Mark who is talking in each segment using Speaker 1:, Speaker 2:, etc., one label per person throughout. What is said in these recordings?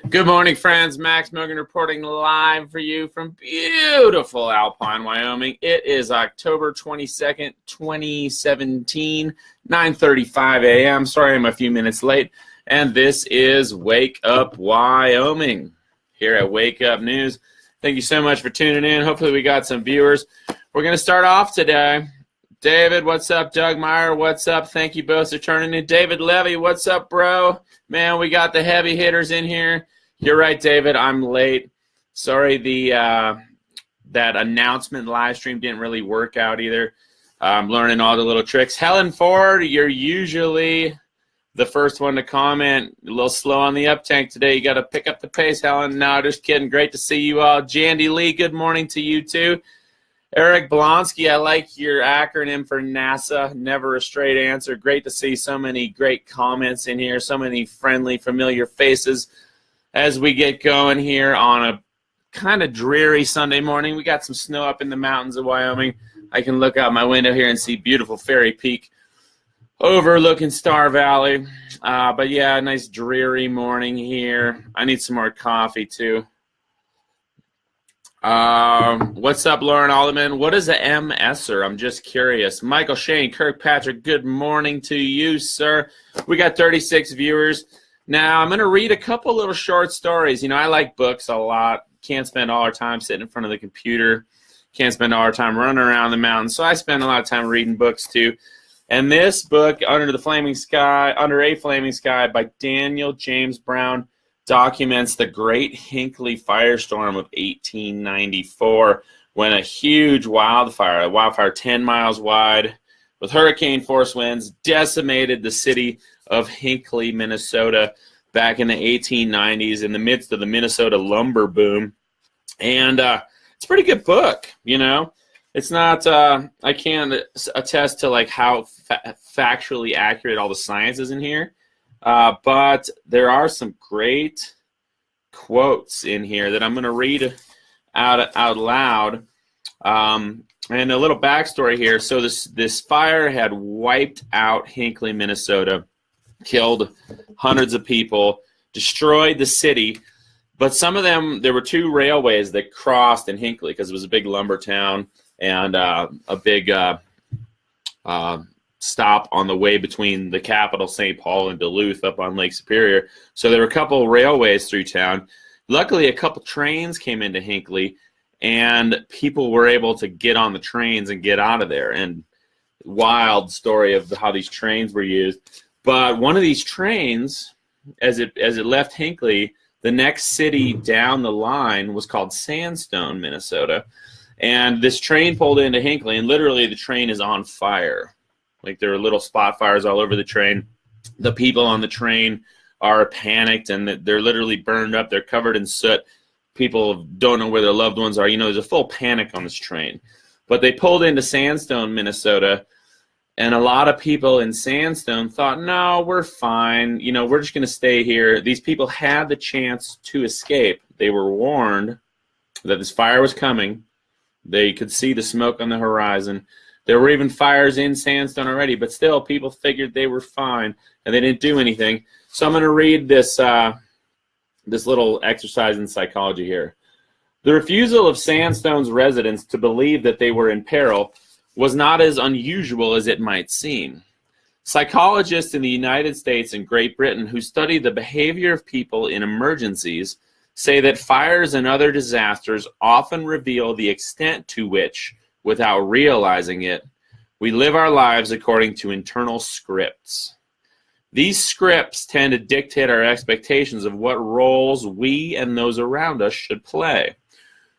Speaker 1: Good morning, friends. Max Mogren reporting live for you from beautiful Alpine, Wyoming. It is October 22nd, 2017, 9:35 a.m. Sorry I'm a few minutes late. And this is Wake Up Wyoming here at Wake Up News. Thank you so much for tuning in. Hopefully we got some viewers. We're going to start off today. David, what's up? Doug Meyer, what's up? Thank you both for turning in. David Levy, what's up, bro? Man, we got the heavy hitters in here. You're right, David. I'm late. Sorry, that announcement live stream didn't really work out either. I'm learning all the little tricks. Helen Ford, you're usually the first one to comment. A little slow on the up tank today. You got to pick up the pace, Helen. No, just kidding. Great to see you all. Jandy Lee, good morning to you too. Eric Blonsky, I like your acronym for NASA. Never a straight answer. Great to see so many great comments in here. So many friendly, familiar faces. As we get going here on a kind of dreary Sunday morning, we got some snow up in the mountains of Wyoming. I can look out my window here and see beautiful Ferry Peak overlooking Star Valley. But yeah, nice dreary morning here. I need some more coffee too. What's up, Lauren Alderman? What is a MSer? I'm just curious. Michael Shane, Kirkpatrick, good morning to you, sir. We got 36 viewers. Now, I'm going to read a couple little short stories. You know, I like books a lot. Can't spend all our time sitting in front of the computer. Can't spend all our time running around the mountains. So I spend a lot of time reading books, too. And this book, Under a Flaming Sky by Daniel James Brown, documents the Great Hinckley Firestorm of 1894, when a huge wildfire 10 miles wide, with hurricane-force winds, decimated the city of Hinckley, Minnesota, back in the 1890s in the midst of the Minnesota lumber boom. And it's a pretty good book, you know. It's not, I can't attest to like how factually accurate all the science is in here, but there are some great quotes in here that I'm going to read out loud. And a little backstory here. So this fire had wiped out Hinckley, Minnesota, killed hundreds of people, destroyed the city. But some of them, there were two railways that crossed in Hinckley because it was a big lumber town and a big stop on the way between the capital, St. Paul, and Duluth up on Lake Superior. So there were a couple railways through town. Luckily, a couple trains came into Hinckley, and people were able to get on the trains and get out of there. And wild story of how these trains were used. But one of these trains, as it left Hinckley, the next city down the line was called Sandstone, Minnesota. And this train pulled into Hinckley, and literally the train is on fire. Like there are little spot fires all over the train. The people on the train are panicked, and they're literally burned up. They're covered in soot. People don't know where their loved ones are. You know, there's a full panic on this train. But they pulled into Sandstone, Minnesota, and a lot of people in Sandstone thought, no, we're fine. You know, we're just going to stay here. These people had the chance to escape. They were warned that this fire was coming. They could see the smoke on the horizon. There were even fires in Sandstone already, but still people figured they were fine, and they didn't do anything. So I'm going to read this little exercise in psychology here. The refusal of Sandstone's residents to believe that they were in peril was not as unusual as it might seem. Psychologists in the United States and Great Britain who study the behavior of people in emergencies say that fires and other disasters often reveal the extent to which, without realizing it, we live our lives according to internal scripts. These scripts tend to dictate our expectations of what roles we and those around us should play,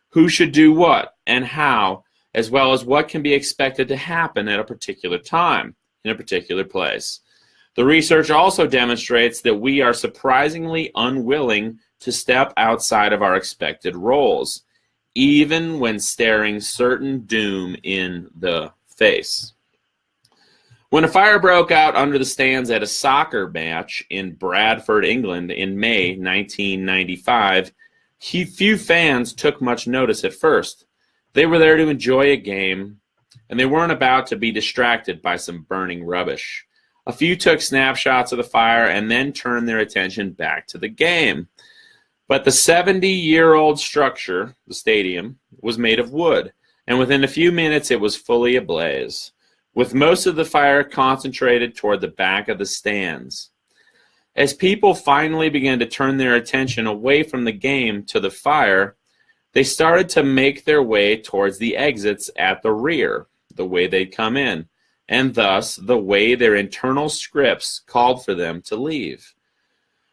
Speaker 1: who should do what and how, as well as what can be expected to happen at a particular time, in a particular place. The research also demonstrates that we are surprisingly unwilling to step outside of our expected roles, even when staring certain doom in the face. When a fire broke out under the stands at a soccer match in Bradford, England in May 1995, few fans took much notice at first. They were there to enjoy a game, and they weren't about to be distracted by some burning rubbish. A few took snapshots of the fire and then turned their attention back to the game. But the 70-year-old structure, the stadium, was made of wood, and within a few minutes it was fully ablaze, with most of the fire concentrated toward the back of the stands. As people finally began to turn their attention away from the game to the fire, they started to make their way towards the exits at the rear, the way they'd come in, and thus the way their internal scripts called for them to leave.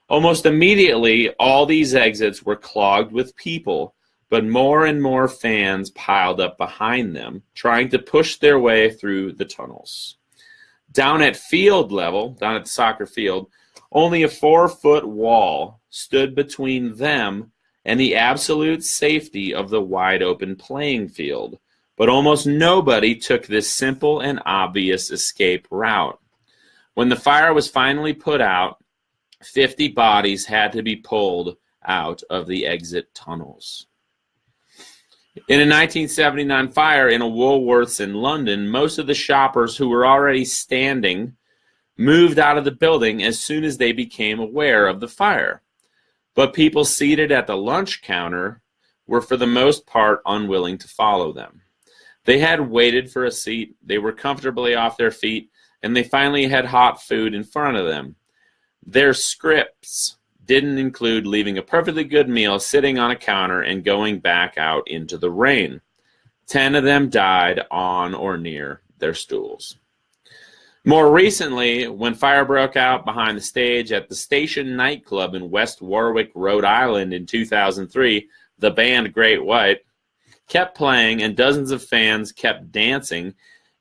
Speaker 1: Almost immediately, all these exits were clogged with people, but more and more fans piled up behind them, trying to push their way through the tunnels. Down at field level, down at the soccer field, only a 4-foot wall stood between them and the absolute safety of the wide-open playing field, but almost nobody took this simple and obvious escape route. When the fire was finally put out, 50 bodies had to be pulled out of the exit tunnels. In a 1979 fire in a Woolworths in London, most of the shoppers who were already standing moved out of the building as soon as they became aware of the fire. But people seated at the lunch counter were for the most part unwilling to follow them. They had waited for a seat, they were comfortably off their feet, and they finally had hot food in front of them. Their scripts didn't include leaving a perfectly good meal sitting on a counter and going back out into the rain. 10 of them died on or near their stools. More recently, when fire broke out behind the stage at the Station nightclub in West Warwick, Rhode Island in 2003, the band Great White kept playing and dozens of fans kept dancing,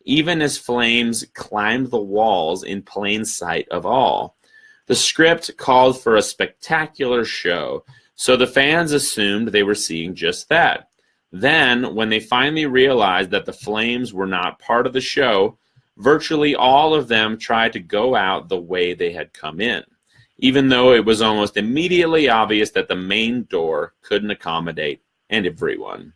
Speaker 1: even as flames climbed the walls in plain sight of all. The script called for a spectacular show, so the fans assumed they were seeing just that. Then, when they finally realized that the flames were not part of the show, virtually all of them tried to go out the way they had come in, even though it was almost immediately obvious that the main door couldn't accommodate everyone.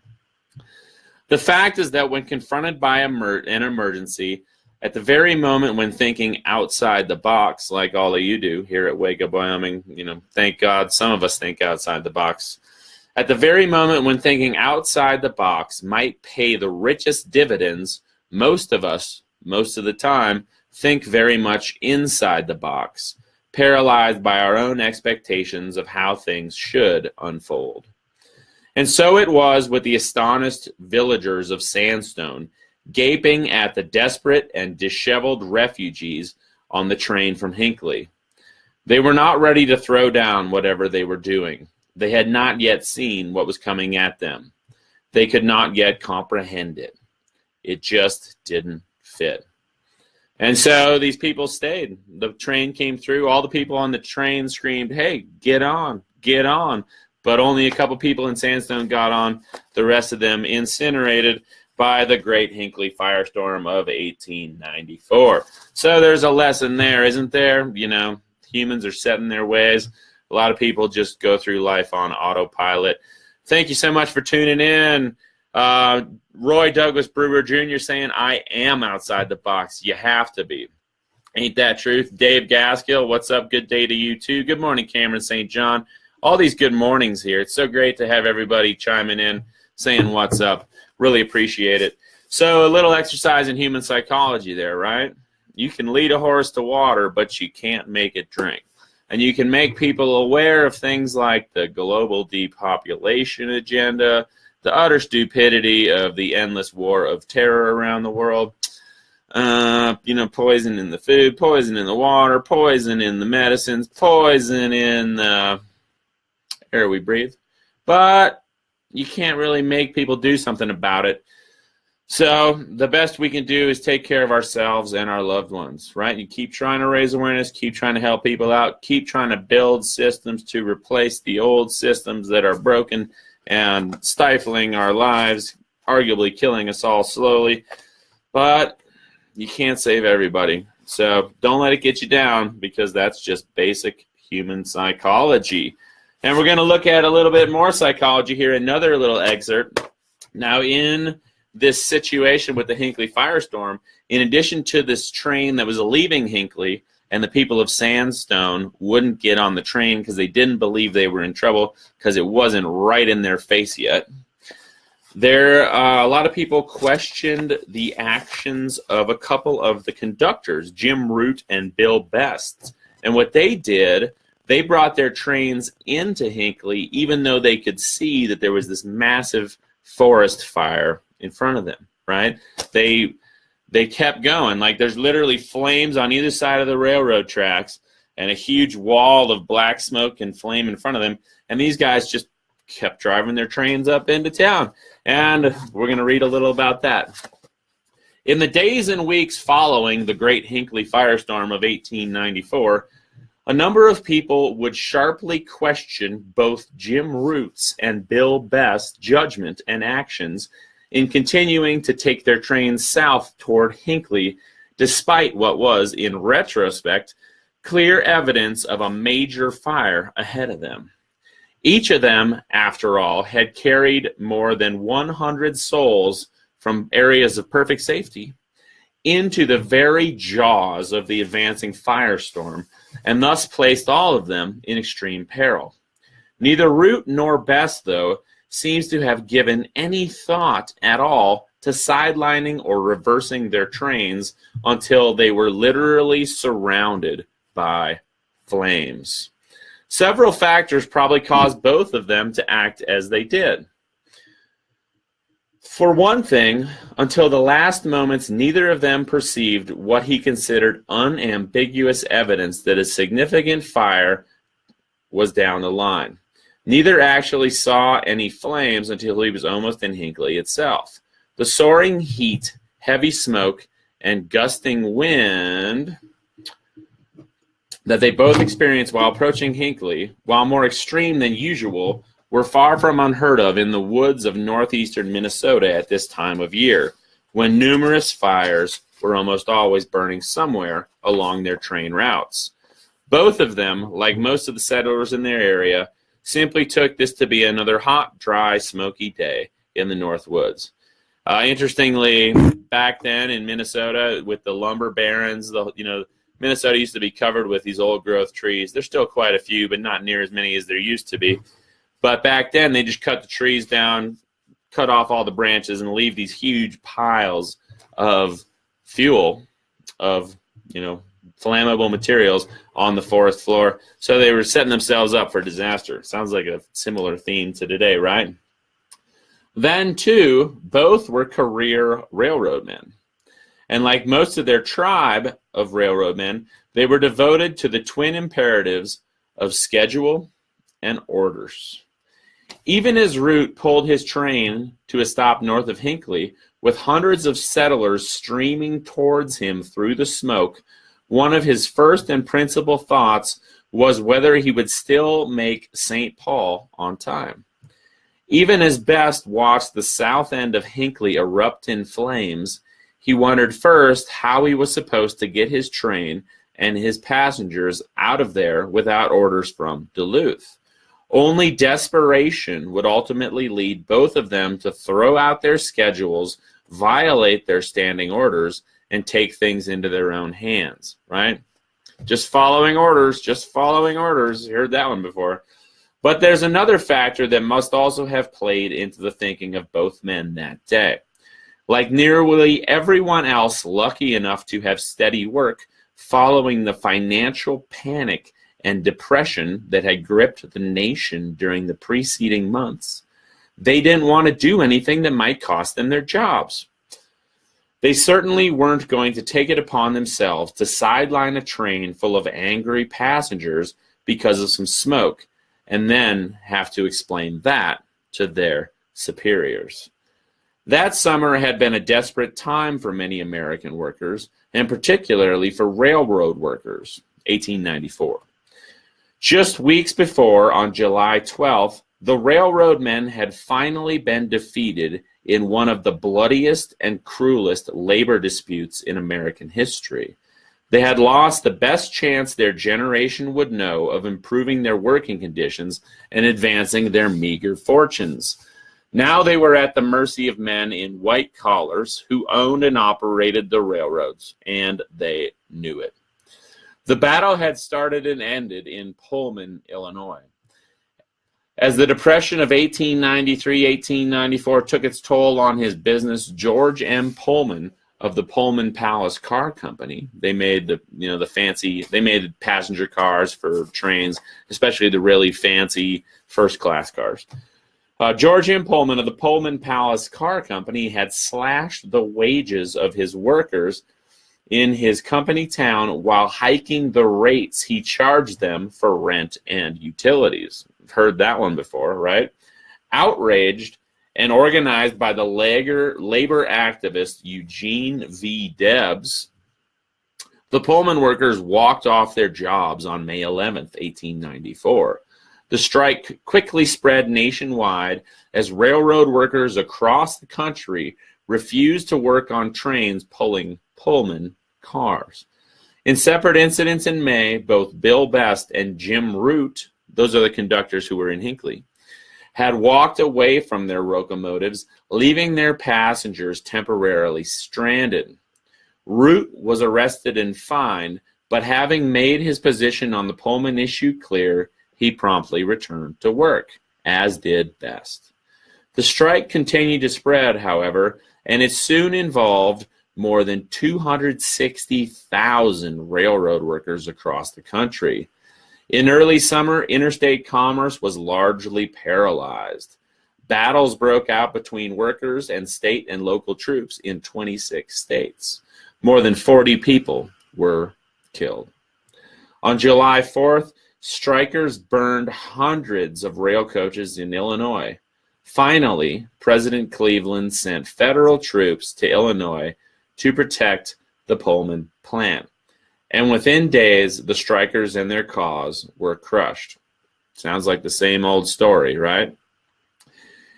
Speaker 1: The fact is that when confronted by an emergency, at the very moment when thinking outside the box, like all of you do here at Up Wyoming, thank God some of us think outside the box. At the very moment when thinking outside the box might pay the richest dividends, most of us, most of the time, think very much inside the box, paralyzed by our own expectations of how things should unfold. And so it was with the astonished villagers of Sandstone, gaping at the desperate and disheveled refugees on the train from Hinckley. They were not ready to throw down whatever they were doing. They had not yet seen what was coming at them. They could not yet comprehend it. It just didn't fit. And so these people stayed. The train came through. All the people on the train screamed, "Hey, get on, get on." But only a couple people in Sandstone got on. The rest of them incinerated by the Great Hinckley Firestorm of 1894. So there's a lesson there, isn't there? Humans are set in their ways. A lot of people just go through life on autopilot. Thank you so much for tuning in. Roy Douglas Brewer Jr. saying, "I am outside the box. You have to be." Ain't that truth? Dave Gaskill, what's up? Good day to you too. Good morning, Cameron St. John. All these good mornings here. It's so great to have everybody chiming in, saying what's up. Really appreciate it. So a little exercise in human psychology there, right? You can lead a horse to water, but you can't make it drink. And you can make people aware of things like the global depopulation agenda, the utter stupidity of the endless war of terror around the world, poison in the food, poison in the water, poison in the medicines, poison in the air we breathe. But you can't really make people do something about it. So the best we can do is take care of ourselves and our loved ones, right? You keep trying to raise awareness, keep trying to help people out, keep trying to build systems to replace the old systems that are broken and stifling our lives, arguably killing us all slowly. But you can't save everybody. So don't let it get you down, because that's just basic human psychology. And we're going to look at a little bit more psychology here, another little excerpt. Now, in this situation with the Hinckley Firestorm, in addition to this train that was leaving Hinckley and the people of Sandstone wouldn't get on the train because they didn't believe they were in trouble because it wasn't right in their face yet. A lot of people questioned the actions of a couple of the conductors, Jim Root and Bill Best. And what they did, they brought their trains into Hinckley even though they could see that there was this massive forest fire in front of them, right? They kept going. Like, there's literally flames on either side of the railroad tracks and a huge wall of black smoke and flame in front of them. And these guys just kept driving their trains up into town. And we're going to read a little about that. In the days and weeks following the Great Hinckley Firestorm of 1894, a number of people would sharply question both Jim Root's and Bill Best's judgment and actions in continuing to take their trains south toward Hinckley, despite what was, in retrospect, clear evidence of a major fire ahead of them. Each of them, after all, had carried more than 100 souls from areas of perfect safety into the very jaws of the advancing firestorm, and thus placed all of them in extreme peril. Neither Root nor Best, though, seems to have given any thought at all to sidelining or reversing their trains until they were literally surrounded by flames. Several factors probably caused both of them to act as they did. For one thing, until the last moments, neither of them perceived what he considered unambiguous evidence that a significant fire was down the line. Neither actually saw any flames until he was almost in Hinckley itself. The soaring heat, heavy smoke, and gusting wind that they both experienced while approaching Hinckley, while more extreme than usual, were far from unheard of in the woods of northeastern Minnesota at this time of year, when numerous fires were almost always burning somewhere along their train routes. Both of them, like most of the settlers in their area, simply took this to be another hot, dry, smoky day in the North Woods. Interestingly, back then in Minnesota, with the lumber barons, Minnesota used to be covered with these old-growth trees. There's still quite a few, but not near as many as there used to be. But back then, they just cut the trees down, cut off all the branches, and leave these huge piles of fuel, of, flammable materials on the forest floor. So they were setting themselves up for disaster. Sounds like a similar theme to today, right? Then, too, both were career railroad men. And like most of their tribe of railroad men, they were devoted to the twin imperatives of schedule and orders. Even as Root pulled his train to a stop north of Hinckley, with hundreds of settlers streaming towards him through the smoke, one of his first and principal thoughts was whether he would still make St. Paul on time. Even as Best watched the south end of Hinckley erupt in flames, he wondered first how he was supposed to get his train and his passengers out of there without orders from Duluth. Only desperation would ultimately lead both of them to throw out their schedules, violate their standing orders, and take things into their own hands, right? Just following orders, just following orders. You heard that one before. But there's another factor that must also have played into the thinking of both men that day. Like nearly everyone else lucky enough to have steady work following the financial panic and depression that had gripped the nation during the preceding months, they didn't want to do anything that might cost them their jobs. They certainly weren't going to take it upon themselves to sideline a train full of angry passengers because of some smoke, and then have to explain that to their superiors. That summer had been a desperate time for many American workers, and particularly for railroad workers, 1894. Just weeks before, on July 12th, the railroad men had finally been defeated in one of the bloodiest and cruelest labor disputes in American history. They had lost the best chance their generation would know of improving their working conditions and advancing their meager fortunes. Now they were at the mercy of men in white collars who owned and operated the railroads, and they knew it. The battle had started and ended in Pullman, Illinois. As the Depression of 1893-1894 took its toll on his business, George M. Pullman of the Pullman Palace Car Company, they made they made passenger cars for trains, especially the really fancy first-class cars. George M. Pullman of the Pullman Palace Car Company had slashed the wages of his workers in his company town while hiking the rates he charged them for rent and utilities. I've heard that one before, right? Outraged and organized by the labor activist Eugene V. Debs, the Pullman workers walked off their jobs on May 11th, 1894. The strike quickly spread nationwide as railroad workers across the country refused to work on trains pulling Pullman cars. In separate incidents in May, both Bill Best and Jim Root, those are the conductors who were in Hinckley, had walked away from their locomotives, leaving their passengers temporarily stranded. Root was arrested and fined, but having made his position on the Pullman issue clear, he promptly returned to work, as did Best. The strike continued to spread, however, and it soon involved more than 260,000 railroad workers across the country. In early summer, interstate commerce was largely paralyzed. Battles broke out between workers and state and local troops in 26 states. More than 40 people were killed. On July 4th, strikers burned hundreds of rail coaches in Illinois. Finally, President Cleveland sent federal troops to Illinois to protect the Pullman plant. And within days, the strikers and their cause were crushed. Sounds like the same old story, right?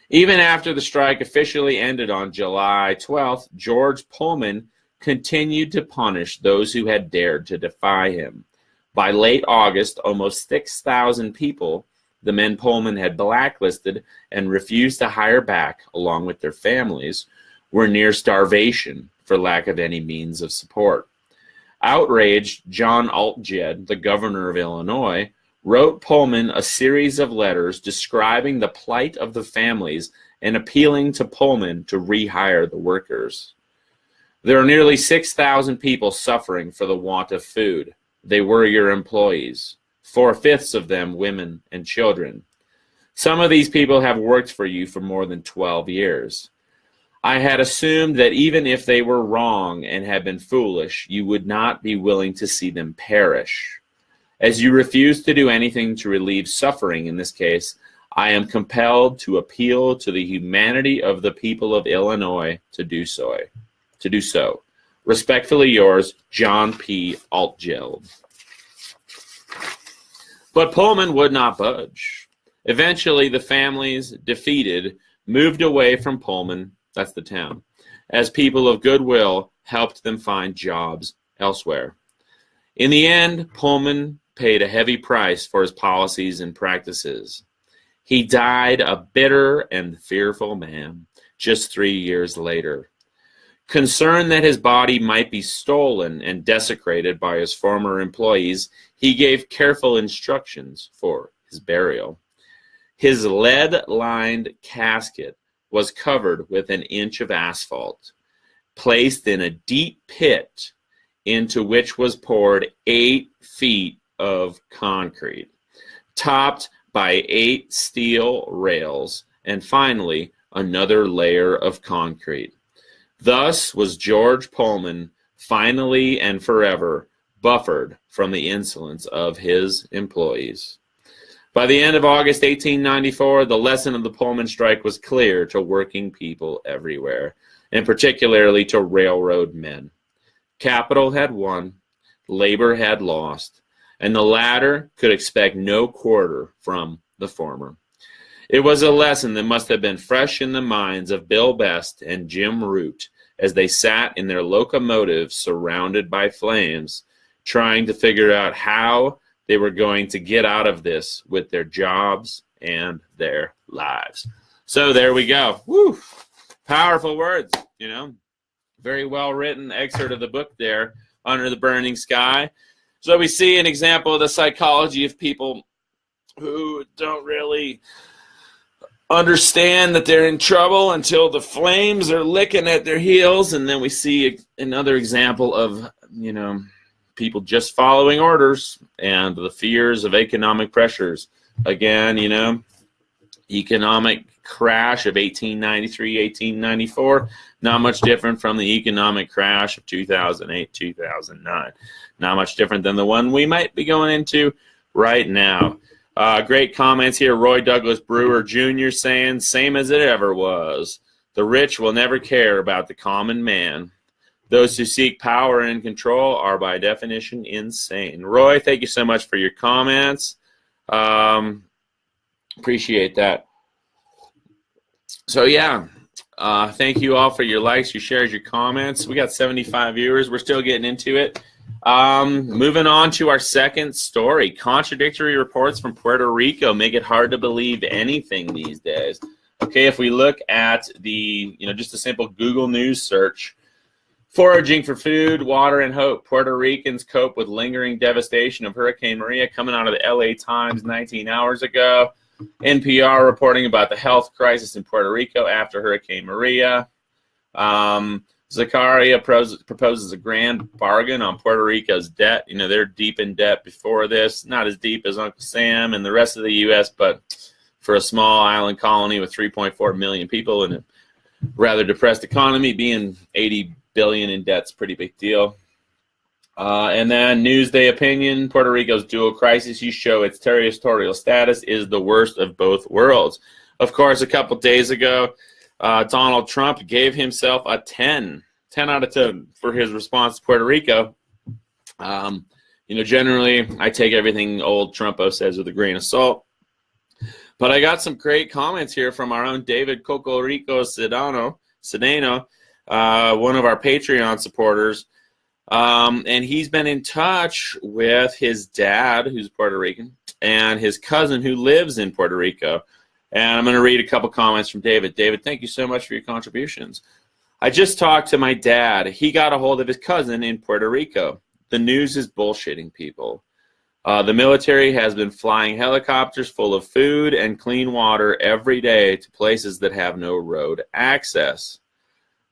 Speaker 1: Even after the strike officially ended on July 12th, George Pullman continued to punish those who had dared to defy him. By late August, almost 6,000 people, the men Pullman had blacklisted and refused to hire back, along with their families, were near starvation for lack of any means of support. Outraged, John Altgeld, the governor of Illinois, wrote Pullman a series of letters describing the plight of the families and appealing to Pullman to rehire the workers. There are nearly 6,000 people suffering for the want of food. They were your employees, 4/5 of them women and children. Some of these people have worked for you for more than 12 years. I had assumed that even if they were wrong and had been foolish, you would not be willing to see them perish. As you refuse to do anything to relieve suffering in this case, I am compelled to appeal to the humanity of the people of Illinois to do so. Respectfully yours, John P. Altgeld. But Pullman would not budge. Eventually, the families, defeated, moved away from Pullman, that's the town, as people of goodwill helped them find jobs elsewhere. In the end, Pullman paid a heavy price for his policies and practices. He died a bitter and fearful man just 3 years later. Concerned that his body might be stolen and desecrated by his former employees, he gave careful instructions for his burial. His lead-lined casket was covered with an inch of asphalt, placed in a deep pit into which was poured 8 feet of concrete, topped by 8 steel rails, and finally another layer of concrete. Thus was George Pullman finally and forever buffered from the insolence of his employees. By the end of August 1894, the lesson of the Pullman strike was clear to working people everywhere, and particularly to railroad men. Capital had won, labor had lost, and the latter could expect no quarter from the former. It was a lesson that must have been fresh in the minds of Bill Best and Jim Root as they sat in their locomotives surrounded by flames, trying to figure out how they were going to get out of this with their jobs and their lives. So there we go. Woo! Powerful words, Very well written excerpt of the book there, Under the Burning Sky. So we see an example of the psychology of people who don't really understand that they're in trouble until the flames are licking at their heels. And then we see another example of, people just following orders and the fears of economic pressures. Again, economic crash of 1893, 1894, not much different from the economic crash of 2008, 2009. Not much different than the one we might be going into right now. Great comments here. Roy Douglas Brewer Jr. saying, same as it ever was. The rich will never care about the common man. Those who seek power and control are by definition insane. Roy, thank you so much for your comments. Appreciate that. So, yeah, thank you all for your likes, your shares, your comments. We got 75 viewers. We're still getting into it. Moving on to our second story. Contradictory reports from Puerto Rico make it hard to believe anything these days. Okay, if we look at the, just a simple Google News search, foraging for food, water, and hope, Puerto Ricans cope with lingering devastation of Hurricane Maria, coming out of the LA Times 19 hours ago. NPR reporting about the health crisis in Puerto Rico after Hurricane Maria. Zakaria proposes a grand bargain on Puerto Rico's debt. They're deep in debt before this. Not as deep as Uncle Sam and the rest of the U.S., but for a small island colony with 3.4 million people and a rather depressed economy, being $80 billion in debt's a pretty big deal. And then Newsday opinion, Puerto Rico's dual crisis, you show its territorial status is the worst of both worlds. Of course, a couple days ago, Donald Trump gave himself a 10 out of 10 for his response to Puerto Rico. Generally, I take everything old Trumpo says with a grain of salt. But I got some great comments here from our own David Cocorico Sedano, one of our Patreon supporters. And he's been in touch with his dad, who's Puerto Rican, and his cousin who lives in Puerto Rico. And I'm going to read a couple comments from David. David, thank you so much for your contributions. I just talked to my dad. He got a hold of his cousin in Puerto Rico. The news is bullshitting people. The military has been flying helicopters full of food and clean water every day to places that have no road access.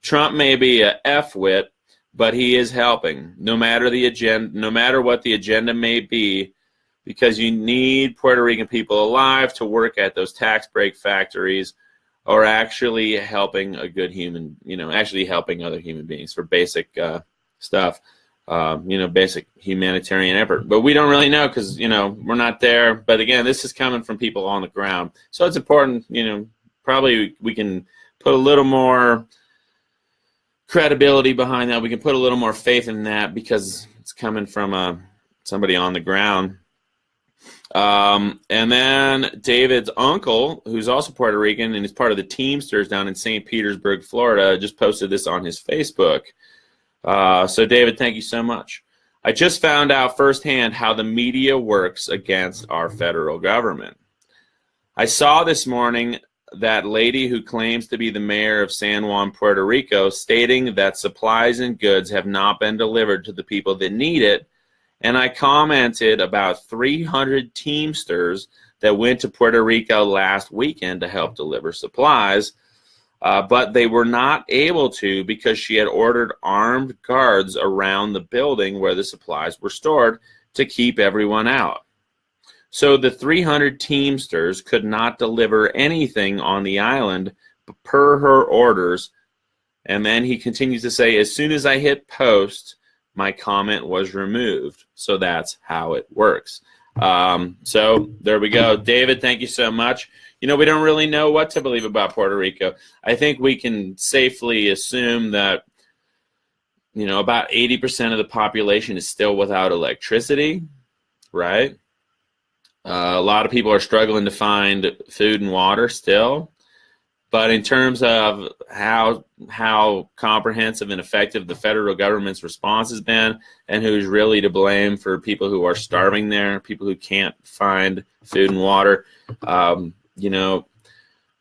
Speaker 1: Trump may be a F-wit, but he is helping, no matter what the agenda may be, because you need Puerto Rican people alive to work at those tax break factories or actually helping a good human, actually helping other human beings for basic stuff, basic humanitarian effort. But we don't really know because, we're not there. But again, this is coming from people on the ground. So it's important, probably we can put a little more credibility behind that. We can put a little more faith in that because it's coming from somebody on the ground. And then David's uncle, who's also Puerto Rican and is part of the Teamsters down in St. Petersburg, Florida, just posted this on his Facebook. So David, thank you so much. I just found out firsthand how the media works against our federal government. I saw this morning that lady who claims to be the mayor of San Juan, Puerto Rico, stating that supplies and goods have not been delivered to the people that need it. And I commented about 300 Teamsters that went to Puerto Rico last weekend to help deliver supplies, but they were not able to because she had ordered armed guards around the building where the supplies were stored to keep everyone out. So the 300 Teamsters could not deliver anything on the island per her orders. And then he continues to say, as soon as I hit post, my comment was removed. So that's how it works. So there we go. David, thank you so much. We don't really know what to believe about Puerto Rico. I think we can safely assume that, about 80% of the population is still without electricity, right? A lot of people are struggling to find food and water still. But in terms of how comprehensive and effective the federal government's response has been and who's really to blame for people who are starving there, people who can't find food and water, we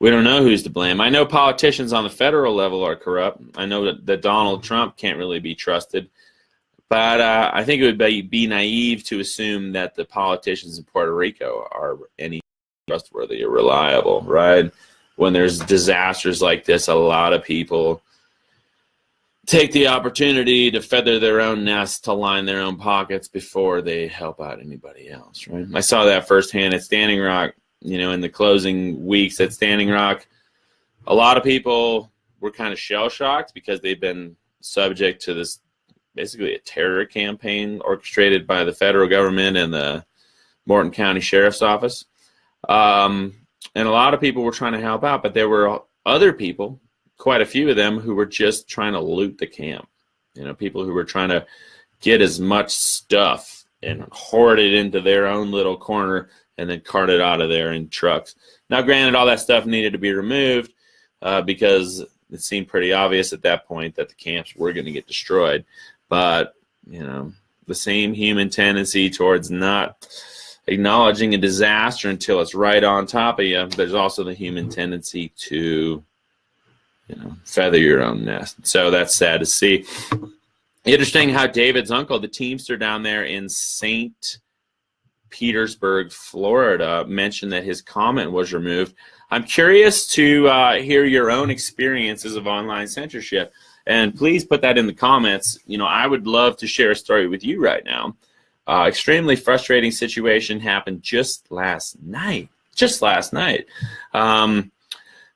Speaker 1: don't know who's to blame. I know politicians on the federal level are corrupt. I know that Donald Trump can't really be trusted. But I think it would be naive to assume that the politicians in Puerto Rico are any trustworthy or reliable, right? When there's disasters like this, a lot of people take the opportunity to feather their own nest to line their own pockets before they help out anybody else, right? I saw that firsthand at Standing Rock, in the closing weeks at Standing Rock. A lot of people were kind of shell-shocked because they've been subject to this, basically a terror campaign orchestrated by the federal government and the Morton County Sheriff's Office. And a lot of people were trying to help out, but there were other people, quite a few of them, who were just trying to loot the camp. People who were trying to get as much stuff and hoard it into their own little corner and then cart it out of there in trucks. Now, granted, all that stuff needed to be removed because it seemed pretty obvious at that point that the camps were going to get destroyed. But, the same human tendency towards not acknowledging a disaster until it's right on top of you, there's also the human tendency to, feather your own nest. So that's sad to see. Interesting how David's uncle, the Teamster down there in St. Petersburg, Florida, mentioned that his comment was removed. I'm curious to hear your own experiences of online censorship. And please put that in the comments. I would love to share a story with you right now. Extremely frustrating situation happened just last night.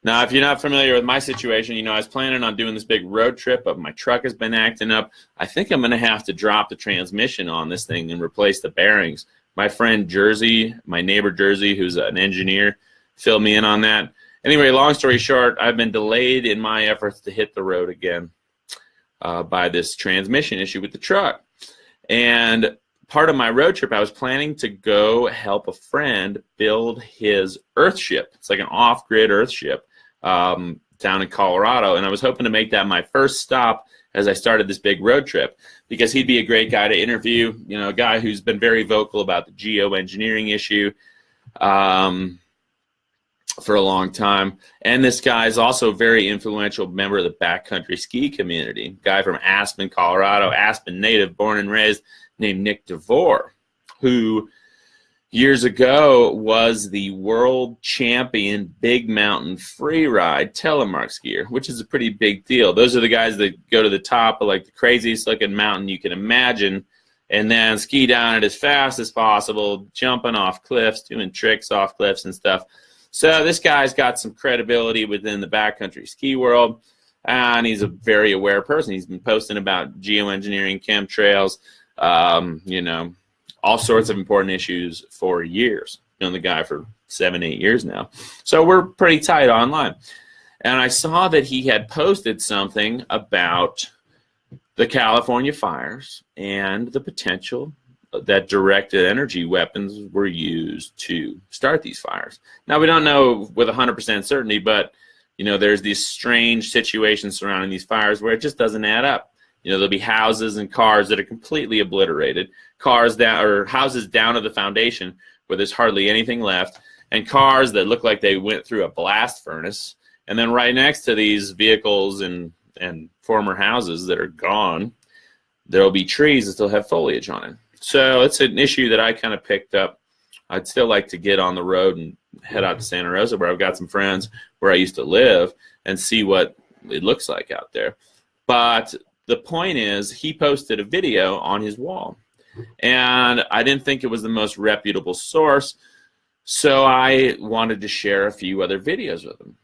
Speaker 1: Now, if you're not familiar with my situation, I was planning on doing this big road trip, but my truck has been acting up. I think I'm going to have to drop the transmission on this thing and replace the bearings. My friend Jersey, my neighbor Jersey, who's an engineer, filled me in on that. Anyway, long story short, I've been delayed in my efforts to hit the road again by this transmission issue with the truck. And part of my road trip, I was planning to go help a friend build his Earthship. It's like an off-grid Earthship down in Colorado. And I was hoping to make that my first stop as I started this big road trip, because he'd be a great guy to interview, a guy who's been very vocal about the geoengineering issue for a long time. And this guy is also a very influential member of the backcountry ski community, guy from Aspen, Colorado, Aspen native, born and raised, named Nick DeVore, who years ago was the world champion big mountain free ride telemark skier, which is a pretty big deal. Those are the guys that go to the top of like the craziest looking mountain you can imagine and then ski down it as fast as possible, jumping off cliffs, doing tricks off cliffs and stuff. So this guy's got some credibility within the backcountry ski world, and he's a very aware person. He's been posting about geoengineering, chemtrails, all sorts of important issues for years. Known the guy for 7-8 years now. So we're pretty tight online. And I saw that he had posted something about the California fires and the potential that directed energy weapons were used to start these fires. Now, we don't know with 100% certainty, but, there's these strange situations surrounding these fires where it just doesn't add up. There'll be houses and cars that are completely obliterated, houses down to the foundation where there's hardly anything left, and cars that look like they went through a blast furnace. And then right next to these vehicles and former houses that are gone, there'll be trees that still have foliage on it. So it's an issue that I kind of picked up. I'd still like to get on the road and head out to Santa Rosa, where I've got some friends where I used to live, and see what it looks like out there. But the point is, he posted a video on his wall, and I didn't think it was the most reputable source, so I wanted to share a few other videos with him.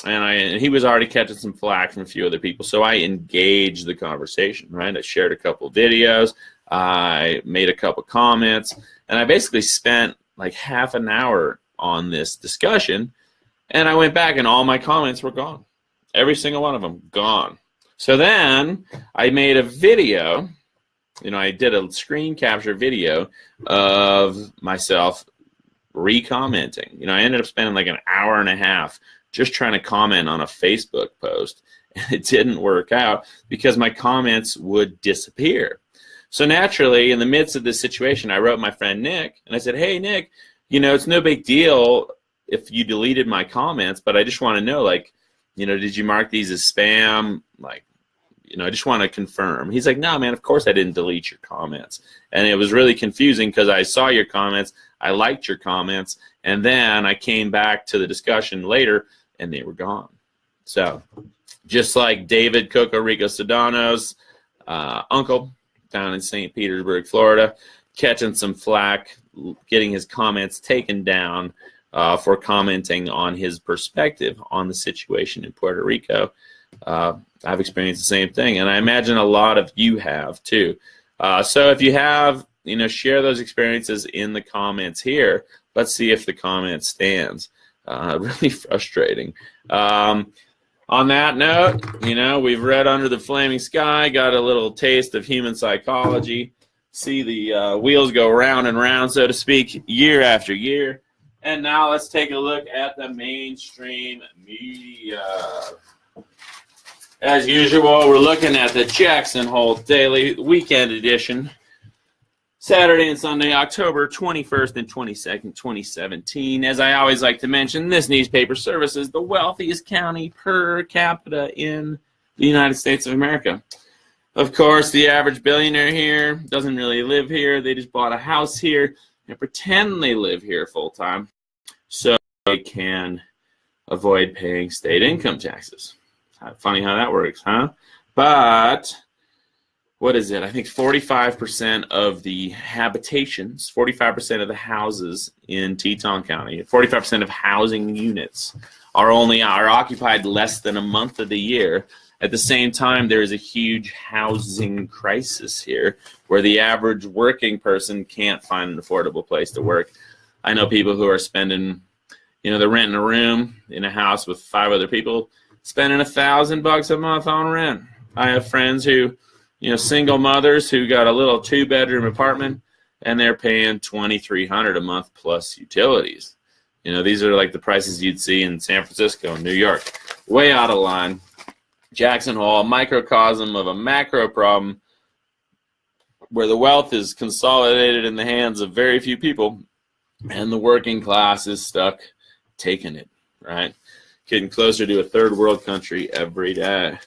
Speaker 1: And he was already catching some flack from a few other people, so I engaged the conversation, right? I shared a couple of videos, I made a couple comments, and I basically spent like half an hour on this discussion, and I went back and all my comments were gone. Every single one of them gone. So then I made a video, I did a screen capture video of myself re-commenting. I ended up spending like an hour and a half just trying to comment on a Facebook post, and it didn't work out because my comments would disappear. So naturally, in the midst of this situation, I wrote my friend Nick, and I said, hey, Nick, it's no big deal if you deleted my comments, but I just want to know, did you mark these as spam? I just want to confirm. He's like, no, man, of course I didn't delete your comments. And it was really confusing because I saw your comments, I liked your comments, and then I came back to the discussion later, and they were gone. So just like David Cocorico Sedano's uncle down in St. Petersburg, Florida, catching some flack, getting his comments taken down for commenting on his perspective on the situation in Puerto Rico. I've experienced the same thing, and I imagine a lot of you have too. So if you have, share those experiences in the comments here. Let's see if the comment stands. Really frustrating. On that note, we've read Under the Flaming Sky, got a little taste of human psychology, see the wheels go round and round, so to speak, year after year. And now let's take a look at the mainstream media. As usual, we're looking at the Jackson Hole Daily Weekend Edition. Saturday and Sunday, October 21st and 22nd, 2017. As I always like to mention, this newspaper services the wealthiest county per capita in the United States of America. Of course, the average billionaire here doesn't really live here. They just bought a house here and pretend they live here full-time so they can avoid paying state income taxes. Funny how that works, huh? But what is it? I think 45% of the habitations, 45% of the houses in Teton County, 45% of housing units are occupied less than a month of the year. At the same time, there is a huge housing crisis here where the average working person can't find an affordable place to work. I know people who are spending, they're renting a room in a house with 5 other people, spending $1,000 a month on rent. I have friends who, single mothers who got a little 2-bedroom apartment, and they're paying $2,300 a month plus utilities. These are like the prices you'd see in San Francisco and New York. Way out of line. Jackson Hole, a microcosm of a macro problem where the wealth is consolidated in the hands of very few people, and the working class is stuck taking it, right? Getting closer to a third world country every day.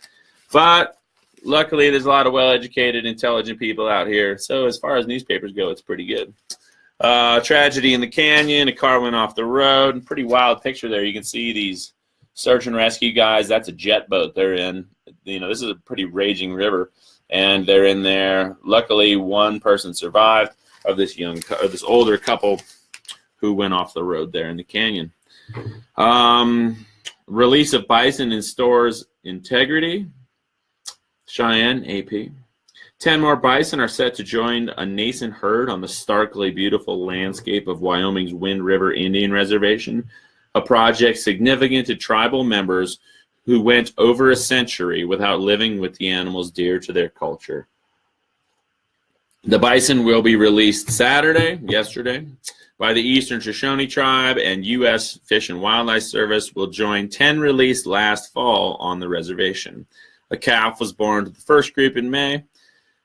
Speaker 1: But luckily, there's a lot of well-educated, intelligent people out here. So as far as newspapers go, it's pretty good. Tragedy in the canyon. A car went off the road. Pretty wild picture there. You can see these search and rescue guys. That's a jet boat they're in. This is a pretty raging river, and they're in there. Luckily, one person survived of this older couple who went off the road there in the canyon. Release of bison in stores integrity. Cheyenne, AP. 10 more bison are set to join a nascent herd on the starkly beautiful landscape of Wyoming's Wind River Indian Reservation, a project significant to tribal members who went over a century without living with the animals dear to their culture. The bison will be released yesterday, by the Eastern Shoshone Tribe, and U.S. Fish and Wildlife Service will join 10 released last fall on the reservation. A calf was born to the first group in May.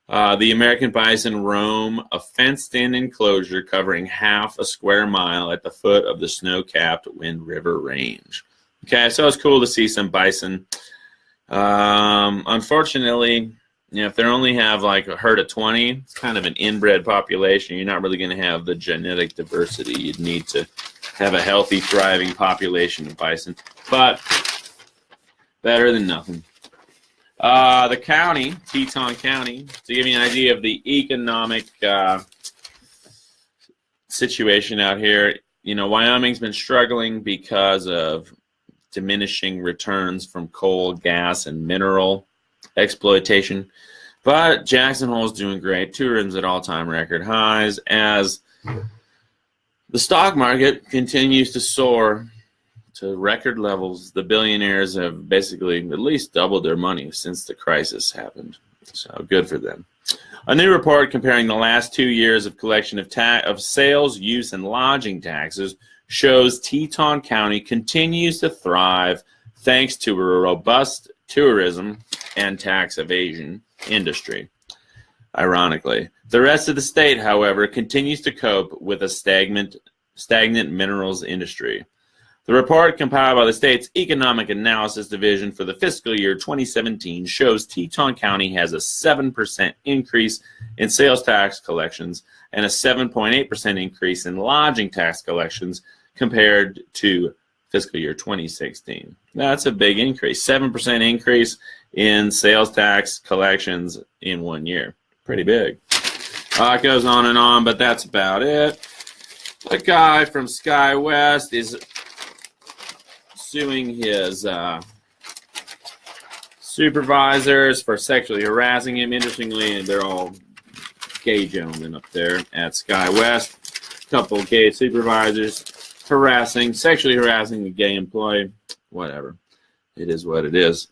Speaker 1: The American bison roam a fenced-in enclosure covering half a square mile at the foot of the snow-capped Wind River Range. Okay, so it's cool to see some bison. Unfortunately, if they only have like a herd of 20, it's kind of an inbred population. You're not really going to have the genetic diversity you'd need to have a healthy, thriving population of bison. But better than nothing. The county, Teton County, to give you an idea of the economic situation out here, Wyoming's been struggling because of diminishing returns from coal, gas, and mineral exploitation. But Jackson Hole's doing great. Tourism's at all-time record highs as the stock market continues to soar to record levels. The billionaires have basically at least doubled their money since the crisis happened. So good for them. A new report comparing the last 2 years of collection of sales, use, and lodging taxes shows Teton County continues to thrive thanks to a robust tourism and tax evasion industry. Ironically, the rest of the state, however, continues to cope with a stagnant minerals industry. The report compiled by the state's Economic Analysis Division for the fiscal year 2017 shows Teton County has a 7% increase in sales tax collections and a 7.8% increase in lodging tax collections compared to fiscal year 2016. That's a big increase. 7% increase in sales tax collections in 1 year. Pretty big. It goes on, but that's about it. The guy from Sky West is suing his supervisors for sexually harassing him. Interestingly, they're all gay gentlemen up there at Sky West. A couple gay supervisors sexually harassing a gay employee. Whatever. It is what it is.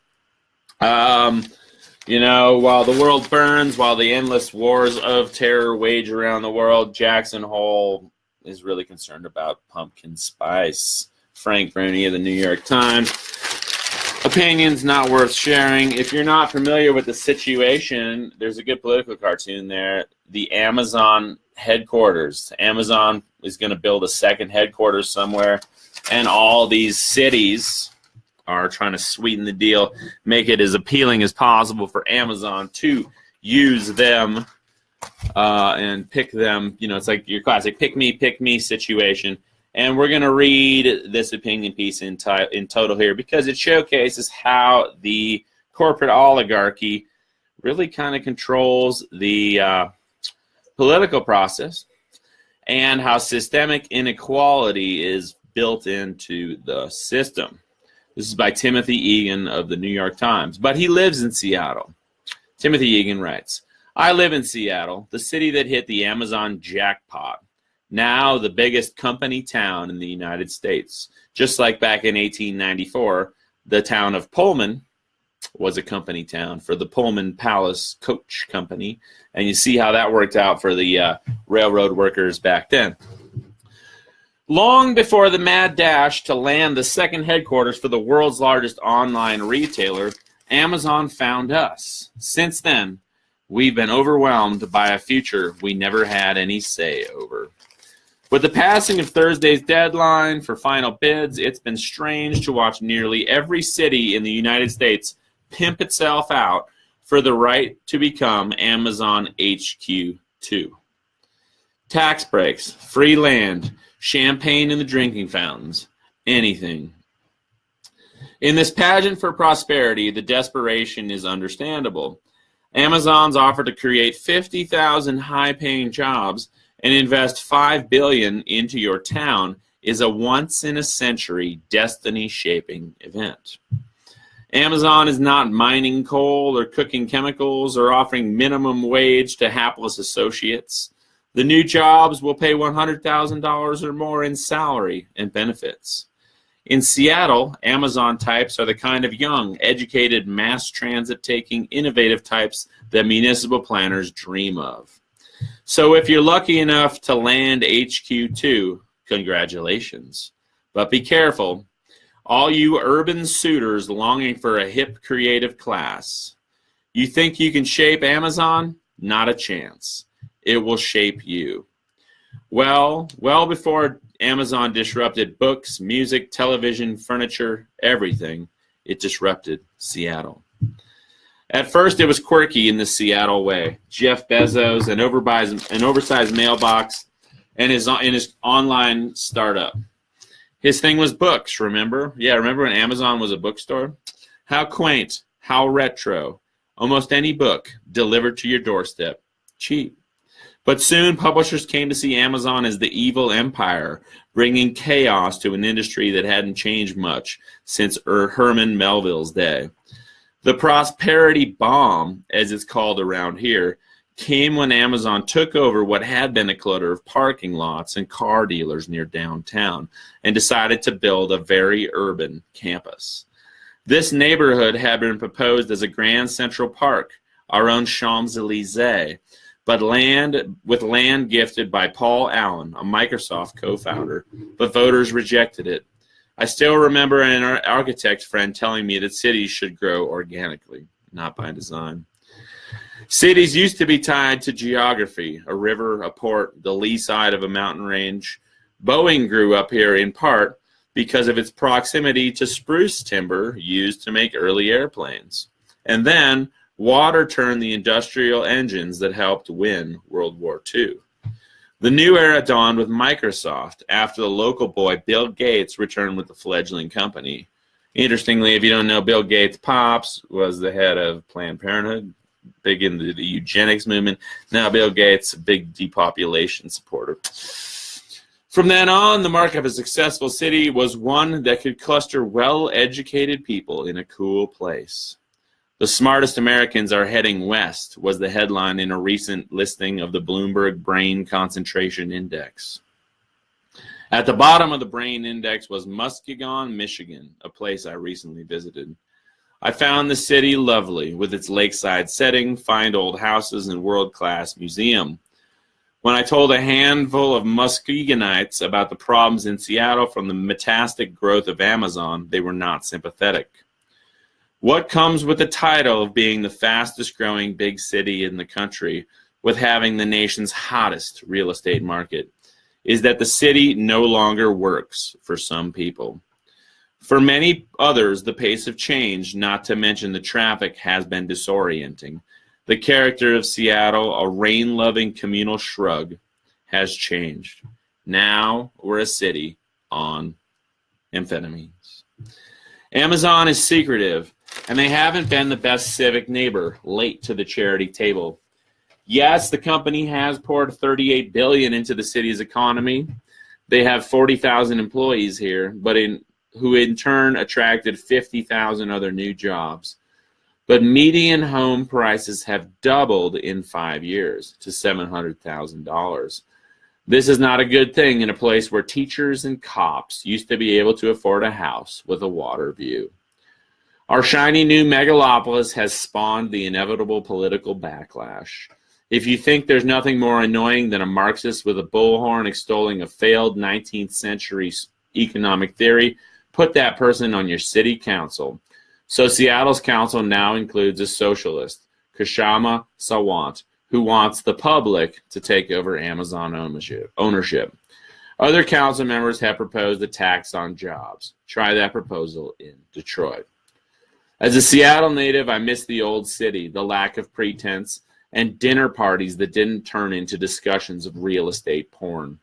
Speaker 1: You know, while the world burns, while the endless wars of terror wage around the world, Jackson Hole is really concerned about pumpkin spice. Frank Rooney of the New York Times. Opinions not worth sharing. If you're not familiar with the situation, there's a good political cartoon there. The Amazon headquarters. Amazon is going to build a second headquarters somewhere, and all these cities are trying to sweeten the deal, make it as appealing as possible for Amazon to use them and pick them. You know, it's like your classic pick me situation. And we're going to read this opinion piece in total here because it showcases how the corporate oligarchy really kind of controls the political process and how systemic inequality is built into the system. This is by Timothy Egan of the New York Times, but he lives in Seattle. Timothy Egan writes, I live in Seattle, the city that hit the Amazon jackpot. Now the biggest company town in the United States. Just like back in 1894, the town of Pullman was a company town for the Pullman Palace Coach Company. And you see how that worked out for the railroad workers back then. Long before the mad dash to land the second headquarters for the world's largest online retailer, Amazon found us. Since then, we've been overwhelmed by a future we never had any say over. With the passing of Thursday's deadline for final bids, it's been strange to watch nearly every city in the United States pimp itself out for the right to become Amazon HQ2. Tax breaks, free land, champagne in the drinking fountains, anything. In this pageant for prosperity, the desperation is understandable. Amazon's offer to create 50,000 high-paying jobs and invest $5 billion into your town is a once-in-a-century destiny-shaping event. Amazon is not mining coal or cooking chemicals or offering minimum wage to hapless associates. The new jobs will pay $100,000 or more in salary and benefits. In Seattle, Amazon types are the kind of young, educated, mass transit-taking, innovative types that municipal planners dream of. So if you're lucky enough to land HQ2, congratulations. But be careful, all you urban suitors longing for a hip creative class. You think you can shape Amazon? Not a chance. It will shape you. Well before Amazon disrupted books, music, television, furniture, everything, it disrupted Seattle. At first, it was quirky in the Seattle way. Jeff Bezos, an oversized mailbox, and his online startup. His thing was books, remember? Yeah, remember when Amazon was a bookstore? How quaint, how retro. Almost any book delivered to your doorstep. Cheap. But soon, publishers came to see Amazon as the evil empire, bringing chaos to an industry that hadn't changed much since Herman Melville's day. The prosperity bomb, as it's called around here, came when Amazon took over what had been a clutter of parking lots and car dealers near downtown and decided to build a very urban campus. This neighborhood had been proposed as a grand central park, our own Champs-Élysées, but with land gifted by Paul Allen, a Microsoft co-founder, but voters rejected it. I still remember an architect friend telling me that cities should grow organically, not by design. Cities used to be tied to geography, a river, a port, the lee side of a mountain range. Boeing grew up here in part because of its proximity to spruce timber used to make early airplanes. And then water turned the industrial engines that helped win World War II. The new era dawned with Microsoft after the local boy Bill Gates returned with the fledgling company. Interestingly, if you don't know, Bill Gates' pops was the head of Planned Parenthood, big into the eugenics movement. Now Bill Gates, a big depopulation supporter. From then on, the mark of a successful city was one that could cluster well-educated people in a cool place. The smartest Americans are heading west was the headline in a recent listing of the Bloomberg Brain Concentration Index. At the bottom of the Brain Index was Muskegon, Michigan, a place I recently visited. I found the city lovely with its lakeside setting, fine old houses, and world-class museum. When I told a handful of Muskegonites about the problems in Seattle from the metastatic growth of Amazon, they were not sympathetic. What comes with the title of being the fastest growing big city in the country with having the nation's hottest real estate market is that the city no longer works for some people. For many others, the pace of change, not to mention the traffic, has been disorienting. The character of Seattle, a rain-loving communal shrug, has changed. Now we're a city on amphetamines. Amazon is secretive, and they haven't been the best civic neighbor, late to the charity table. Yes, the company has poured $38 billion into the city's economy. They have 40,000 employees here, who in turn attracted 50,000 other new jobs. But median home prices have doubled in 5 years to $700,000. This is not a good thing in a place where teachers and cops used to be able to afford a house with a water view. Our shiny new megalopolis has spawned the inevitable political backlash. If you think there's nothing more annoying than a Marxist with a bullhorn extolling a failed 19th century economic theory, put that person on your city council. So Seattle's council now includes a socialist, Kshama Sawant, who wants the public to take over Amazon ownership. Other council members have proposed a tax on jobs. Try that proposal in Detroit. As a Seattle native, I miss the old city, the lack of pretense, and dinner parties that didn't turn into discussions of real estate porn.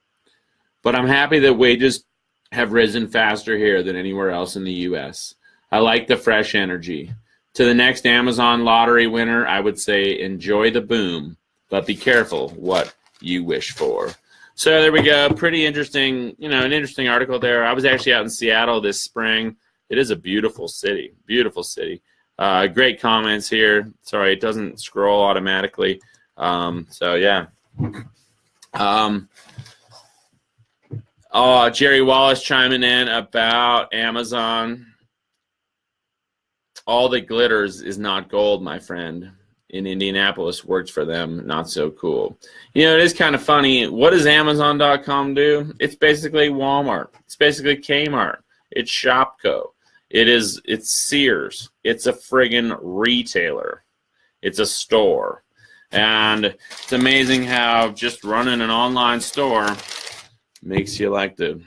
Speaker 1: But I'm happy that wages have risen faster here than anywhere else in the U.S. I like the fresh energy. To the next Amazon lottery winner, I would say enjoy the boom, but be careful what you wish for. So there we go. Pretty interesting, an interesting article there. I was actually out in Seattle this spring. It is a beautiful city, beautiful city. Great comments here. Sorry, it doesn't scroll automatically. So yeah. Jerry Wallace chiming in about Amazon. All that glitters is not gold, my friend. In Indianapolis, works for them. Not so cool. It is kind of funny. What does Amazon.com do? It's basically Walmart. It's basically Kmart. It's Shopko. It's Sears. It's a friggin' retailer. It's a store. And it's amazing how just running an online store makes you like to,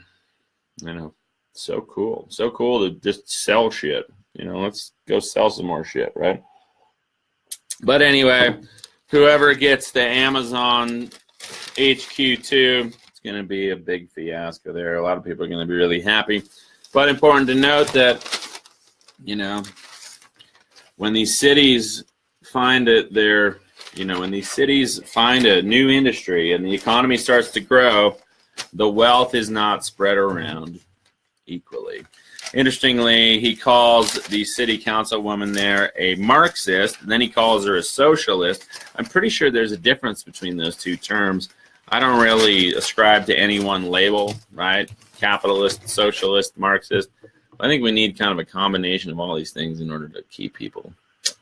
Speaker 1: so cool. So cool to just sell shit. Let's go sell some more shit, right? But anyway, whoever gets the Amazon HQ2, it's going to be a big fiasco there. A lot of people are going to be really happy. But important to note that, when these cities find when these cities find a new industry and the economy starts to grow, the wealth is not spread around equally. Interestingly, he calls the city councilwoman there a Marxist, and then he calls her a socialist. I'm pretty sure there's a difference between those two terms. I don't really ascribe to any one label, right? Capitalist, socialist, Marxist. I think we need kind of a combination of all these things in order to keep people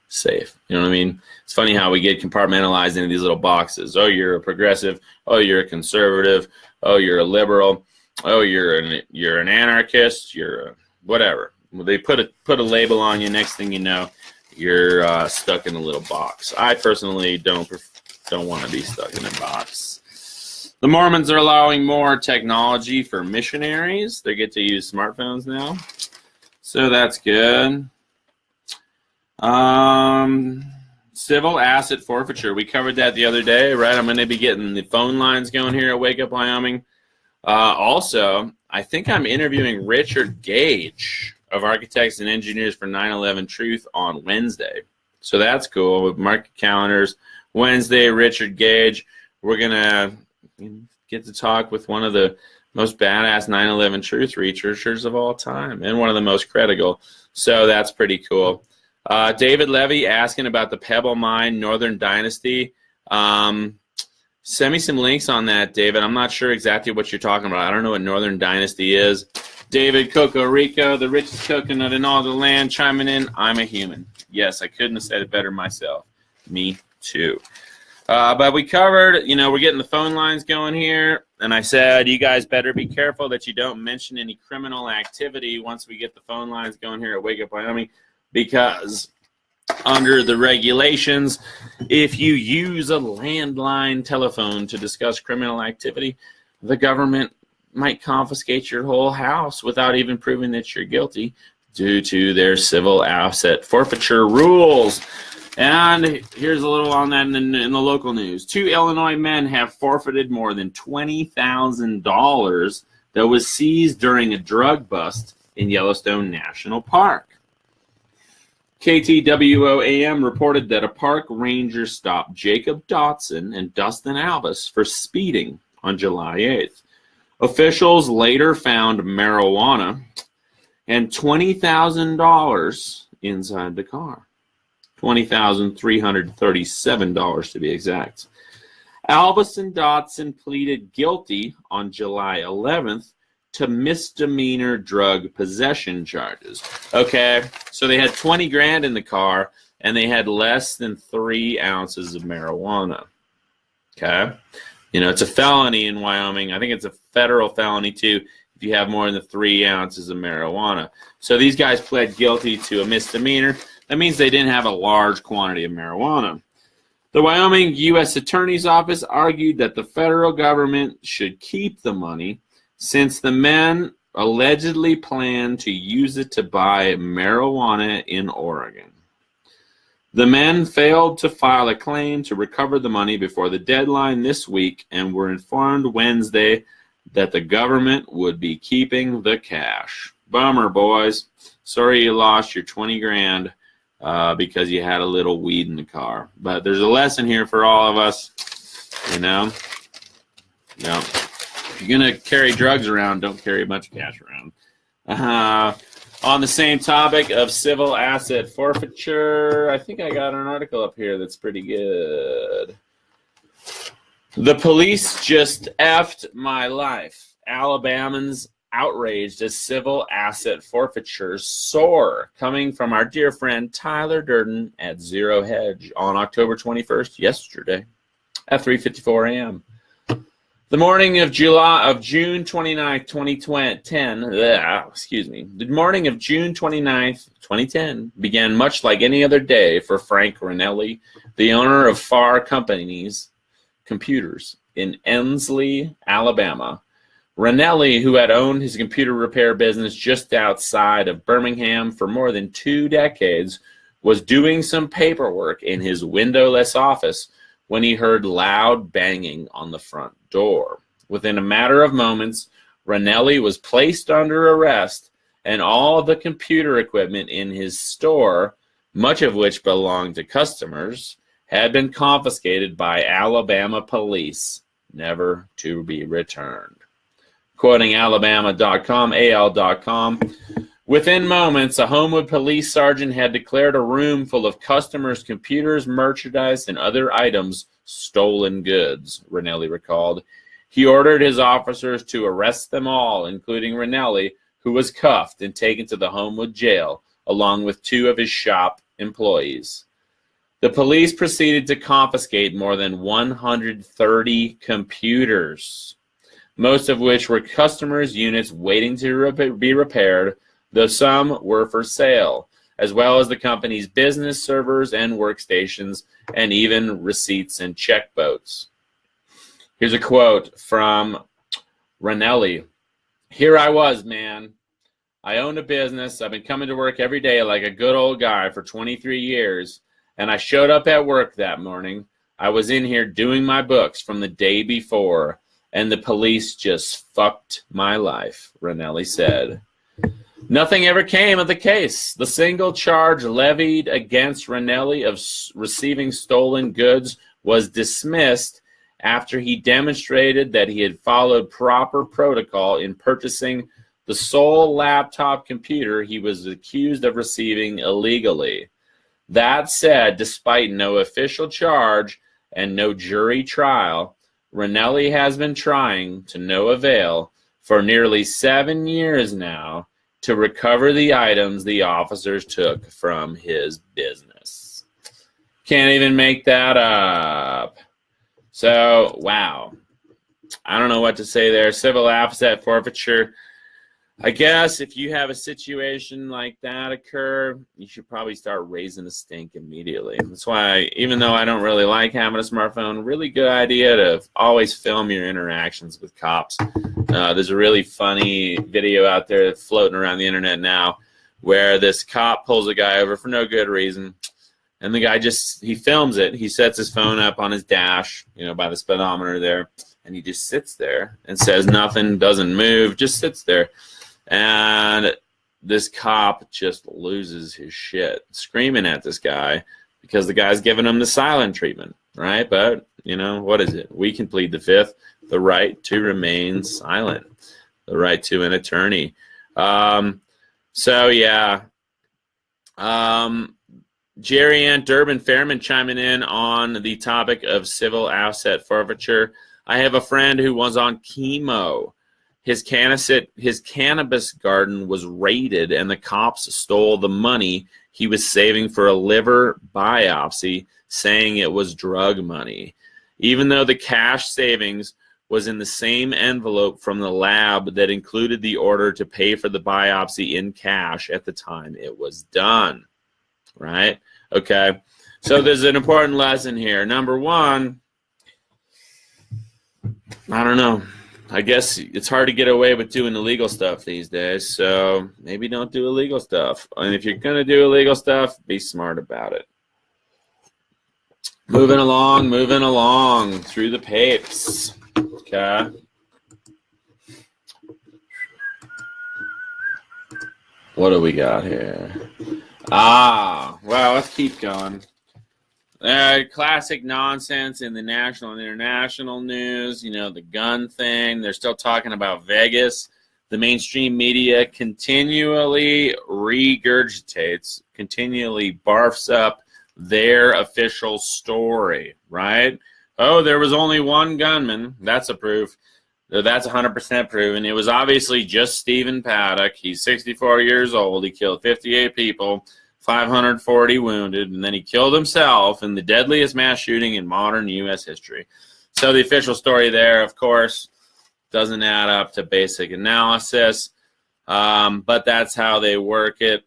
Speaker 1: safe. You know what I mean? It's funny how we get compartmentalized into these little boxes. Oh, you're a progressive. Oh, you're a conservative. Oh, you're a liberal. Oh, you're an anarchist. You're a whatever. Well, they put a label on you. Next thing you know, you're stuck in a little box. I personally don't want to be stuck in a box. The Mormons are allowing more technology for missionaries. They get to use smartphones now. So that's good. Civil asset forfeiture. We covered that the other day, right? I'm going to be getting the phone lines going here at Wake Up Wyoming. Also, I think I'm interviewing Richard Gage of Architects and Engineers for 9/11 Truth on Wednesday. So that's cool. Mark your calendars. Wednesday, Richard Gage. We're going to get to talk with one of the most badass 9/11 Truth researchers of all time and one of the most credible. So that's pretty cool. David Levy asking about the Pebble Mine Northern Dynasty. Send me some links on that, David. I'm not sure exactly what you're talking about. I don't know what Northern Dynasty is. David Coco Rico, the richest coconut in all the land, chiming in. I'm a human. Yes, I couldn't have said it better myself. Me too. But we covered, we're getting the phone lines going here. And I said, you guys better be careful that you don't mention any criminal activity once we get the phone lines going here at Wake Up Wyoming. Because under the regulations, if you use a landline telephone to discuss criminal activity, the government might confiscate your whole house without even proving that you're guilty due to their civil asset forfeiture rules. And here's a little on that in the local news. 2 Illinois men have forfeited more than $20,000 that was seized during a drug bust in Yellowstone National Park. KTWO-AM reported that a park ranger stopped Jacob Dotson and Dustin Albus for speeding on July 8th. Officials later found marijuana and $20,000 inside the car. $20,337 to be exact. Albus and Dotson pleaded guilty on July 11th to misdemeanor drug possession charges. Okay, so they had 20 grand in the car and they had less than 3 ounces of marijuana. Okay, it's a felony in Wyoming. I think it's a federal felony too if you have more than 3 ounces of marijuana. So these guys pled guilty to a misdemeanor. That means they didn't have a large quantity of marijuana. The Wyoming U.S. Attorney's Office argued that the federal government should keep the money since the men allegedly planned to use it to buy marijuana in Oregon. The men failed to file a claim to recover the money before the deadline this week and were informed Wednesday that the government would be keeping the cash. Bummer, boys. Sorry you lost your 20 grand because you had a little weed in the car. But there's a lesson here for all of us, Yeah. If you're going to carry drugs around, don't carry much cash around. On the same topic of civil asset forfeiture, I think I got an article up here that's pretty good. The police just effed my life. Alabamans outraged as civil asset forfeitures soar, coming from our dear friend Tyler Durden at Zero Hedge on October 21st, yesterday, at 3:54 a.m. The morning of June 29th, 2010, the morning of June 29th, 2010 began much like any other day for Frank Ranelli, the owner of Farr Companies Computers in Ensley, Alabama. Ranelli, who had owned his computer repair business just outside of Birmingham for more than 2 decades, was doing some paperwork in his windowless office when he heard loud banging on the front door. Within a matter of moments, Ranelli was placed under arrest, and all the computer equipment in his store, much of which belonged to customers, had been confiscated by Alabama police, never to be returned. Quoting Alabama.com, AL.com, within moments, a Homewood police sergeant had declared a room full of customers' computers, merchandise, and other items stolen goods, Ranelli recalled. He ordered his officers to arrest them all, including Ranelli, who was cuffed and taken to the Homewood jail, along with 2 of his shop employees. The police proceeded to confiscate more than 130 computers, most of which were customers' units waiting to be repaired, though some were for sale, as well as the company's business servers and workstations, and even receipts and checkbooks. Here's a quote from Ranelli. Here I was, man. I owned a business. I've been coming to work every day like a good old guy for 23 years. And I showed up at work that morning. I was in here doing my books from the day before. And the police just fucked my life, Ranelli said. Nothing ever came of the case. The single charge levied against Ranelli of receiving stolen goods was dismissed after he demonstrated that he had followed proper protocol in purchasing the sole laptop computer he was accused of receiving illegally. That said, despite no official charge and no jury trial, Ranelli has been trying, to no avail, for nearly 7 years now to recover the items the officers took from his business. Can't even make that up. So, wow. I don't know what to say there. Civil asset forfeiture. I guess if you have a situation like that occur, you should probably start raising a stink immediately. That's why, even though I don't really like having a smartphone, really good idea to always film your interactions with cops. There's a really funny video out there floating around the internet now where this cop pulls a guy over for no good reason. And the guy he films it. He sets his phone up on his dash, by the speedometer there. And he just sits there and says nothing, doesn't move, just sits there. And this cop just loses his shit, screaming at this guy because the guy's giving him the silent treatment, right? But, what is it? We can plead the fifth, the right to remain silent, the right to an attorney. Jerry Ann Durbin Fairman chiming in on the topic of civil asset forfeiture. I have a friend who was on chemo. His cannabis garden was raided, and the cops stole the money he was saving for a liver biopsy, saying it was drug money. Even though the cash savings was in the same envelope from the lab that included the order to pay for the biopsy in cash at the time it was done. Right? Okay. So there's an important lesson here. Number one, I don't know. I guess it's hard to get away with doing illegal stuff these days, so maybe don't do illegal stuff. And if you're going to do illegal stuff, be smart about it. Moving along through the papes. Okay. What do we got here? Well, let's keep going. Classic nonsense in the national and international news, the gun thing. They're still talking about Vegas. The mainstream media continually regurgitates, continually barfs up their official story, right? Oh, there was only one gunman. That's a proof. That's 100% proven. It was obviously just Stephen Paddock. He's 64 years old. He killed 58 people. 540 wounded, and then he killed himself in the deadliest mass shooting in modern U.S. history. So the official story there, of course, doesn't add up to basic analysis, but that's how they work it.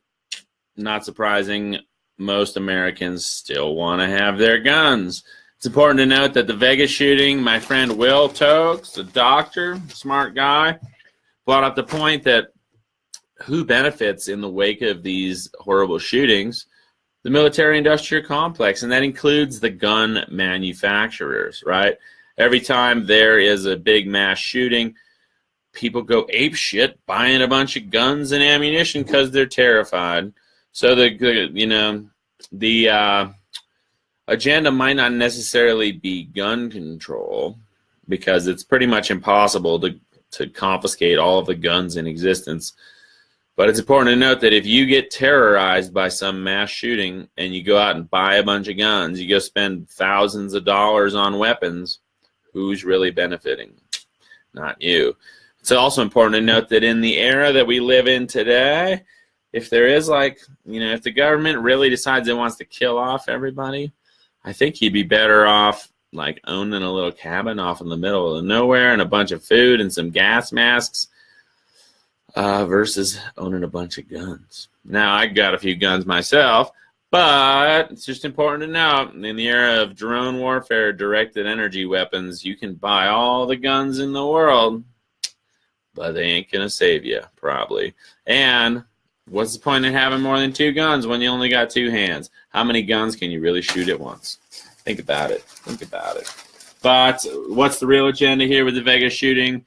Speaker 1: Not surprising, most Americans still want to have their guns. It's important to note that the Vegas shooting, my friend Will Tokes, a doctor, smart guy, brought up the point that who benefits in the wake of these horrible shootings? The military-industrial complex, and that includes the gun manufacturers, right? Every time there is a big mass shooting, people go apeshit buying a bunch of guns and ammunition because they're terrified. So the agenda might not necessarily be gun control, because it's pretty much impossible to confiscate all of the guns in existence. But it's important to note that if you get terrorized by some mass shooting and you go out and buy a bunch of guns, you go spend thousands of dollars on weapons, who's really benefiting? Not you. It's also important to note that in the era that we live in today, if there is if the government really decides it wants to kill off everybody, I think you'd be better off owning a little cabin off in the middle of nowhere and a bunch of food and some gas masks, versus owning a bunch of guns. Now, I got a few guns myself. But it's just important to note, in the era of drone warfare, directed energy weapons, you can buy all the guns in the world, but they ain't going to save you, probably. And what's the point in having more than 2 guns when you only got 2 hands? How many guns can you really shoot at once? Think about it. Think about it. But what's the real agenda here with the Vegas shooting?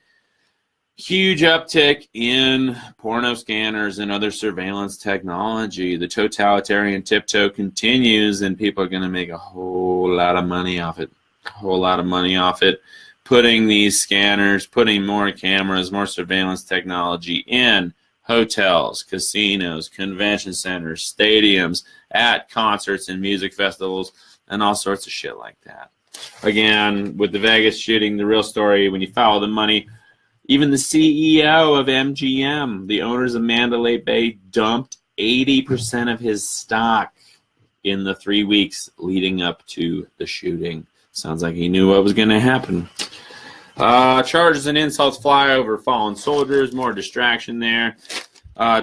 Speaker 1: Huge uptick in porno scanners and other surveillance technology. The totalitarian tiptoe continues, and people are going to make a whole lot of money off it. A whole lot of money off it. Putting these scanners, putting more cameras, more surveillance technology in hotels, casinos, convention centers, stadiums, at concerts and music festivals, and all sorts of shit like that. Again, with the Vegas shooting, the real story, when you follow the money, even the CEO of MGM, the owners of Mandalay Bay, dumped 80% of his stock in the 3 weeks leading up to the shooting. Sounds like he knew what was going to happen. Charges and insults fly over fallen soldiers. More distraction there.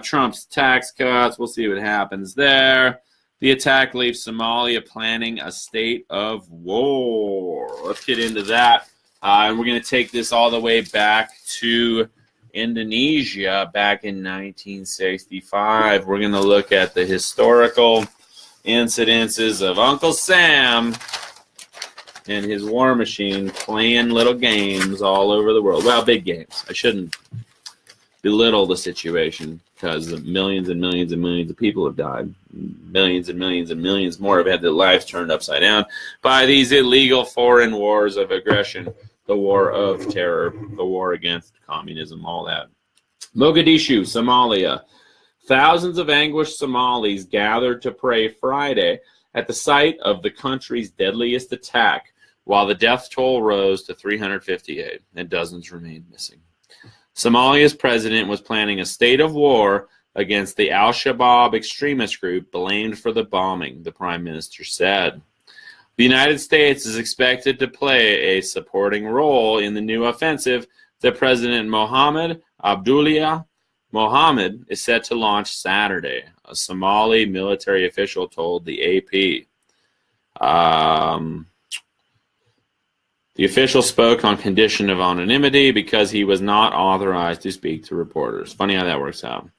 Speaker 1: Trump's tax cuts. We'll see what happens there. The attack leaves Somalia planning a state of war. Let's get into that. And we're going to take this all the way back to Indonesia back in 1965. We're going to look at the historical incidences of Uncle Sam and his war machine playing little games all over the world. Well, big games. I shouldn't belittle the situation because millions and millions and millions of people have died. Millions and millions and millions more have had their lives turned upside down by these illegal foreign wars of aggression, the war of terror, the war against communism, all that. Mogadishu, Somalia. Thousands of anguished Somalis gathered to pray Friday at the site of the country's deadliest attack, while the death toll rose to 358 and dozens remained missing. Somalia's president was planning a state of war against the Al-Shabaab extremist group blamed for the bombing, the prime minister said. The United States is expected to play a supporting role in the new offensive that President Mohamed Abdullahi Mohammed is set to launch Saturday, a Somali military official told the AP. The official spoke on condition of anonymity because he was not authorized to speak to reporters. Funny how that works out.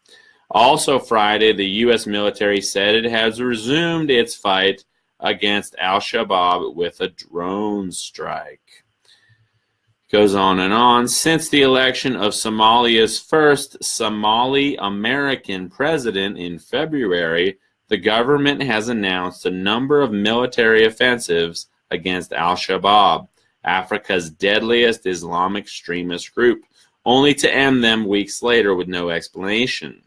Speaker 1: Also Friday, the U.S. military said it has resumed its fight against Al-Shabaab with a drone strike. Goes on and on. Since the election of Somalia's first Somali-American president in February, the government has announced a number of military offensives against Al-Shabaab, Africa's deadliest Islamic extremist group, only to end them weeks later with no explanation.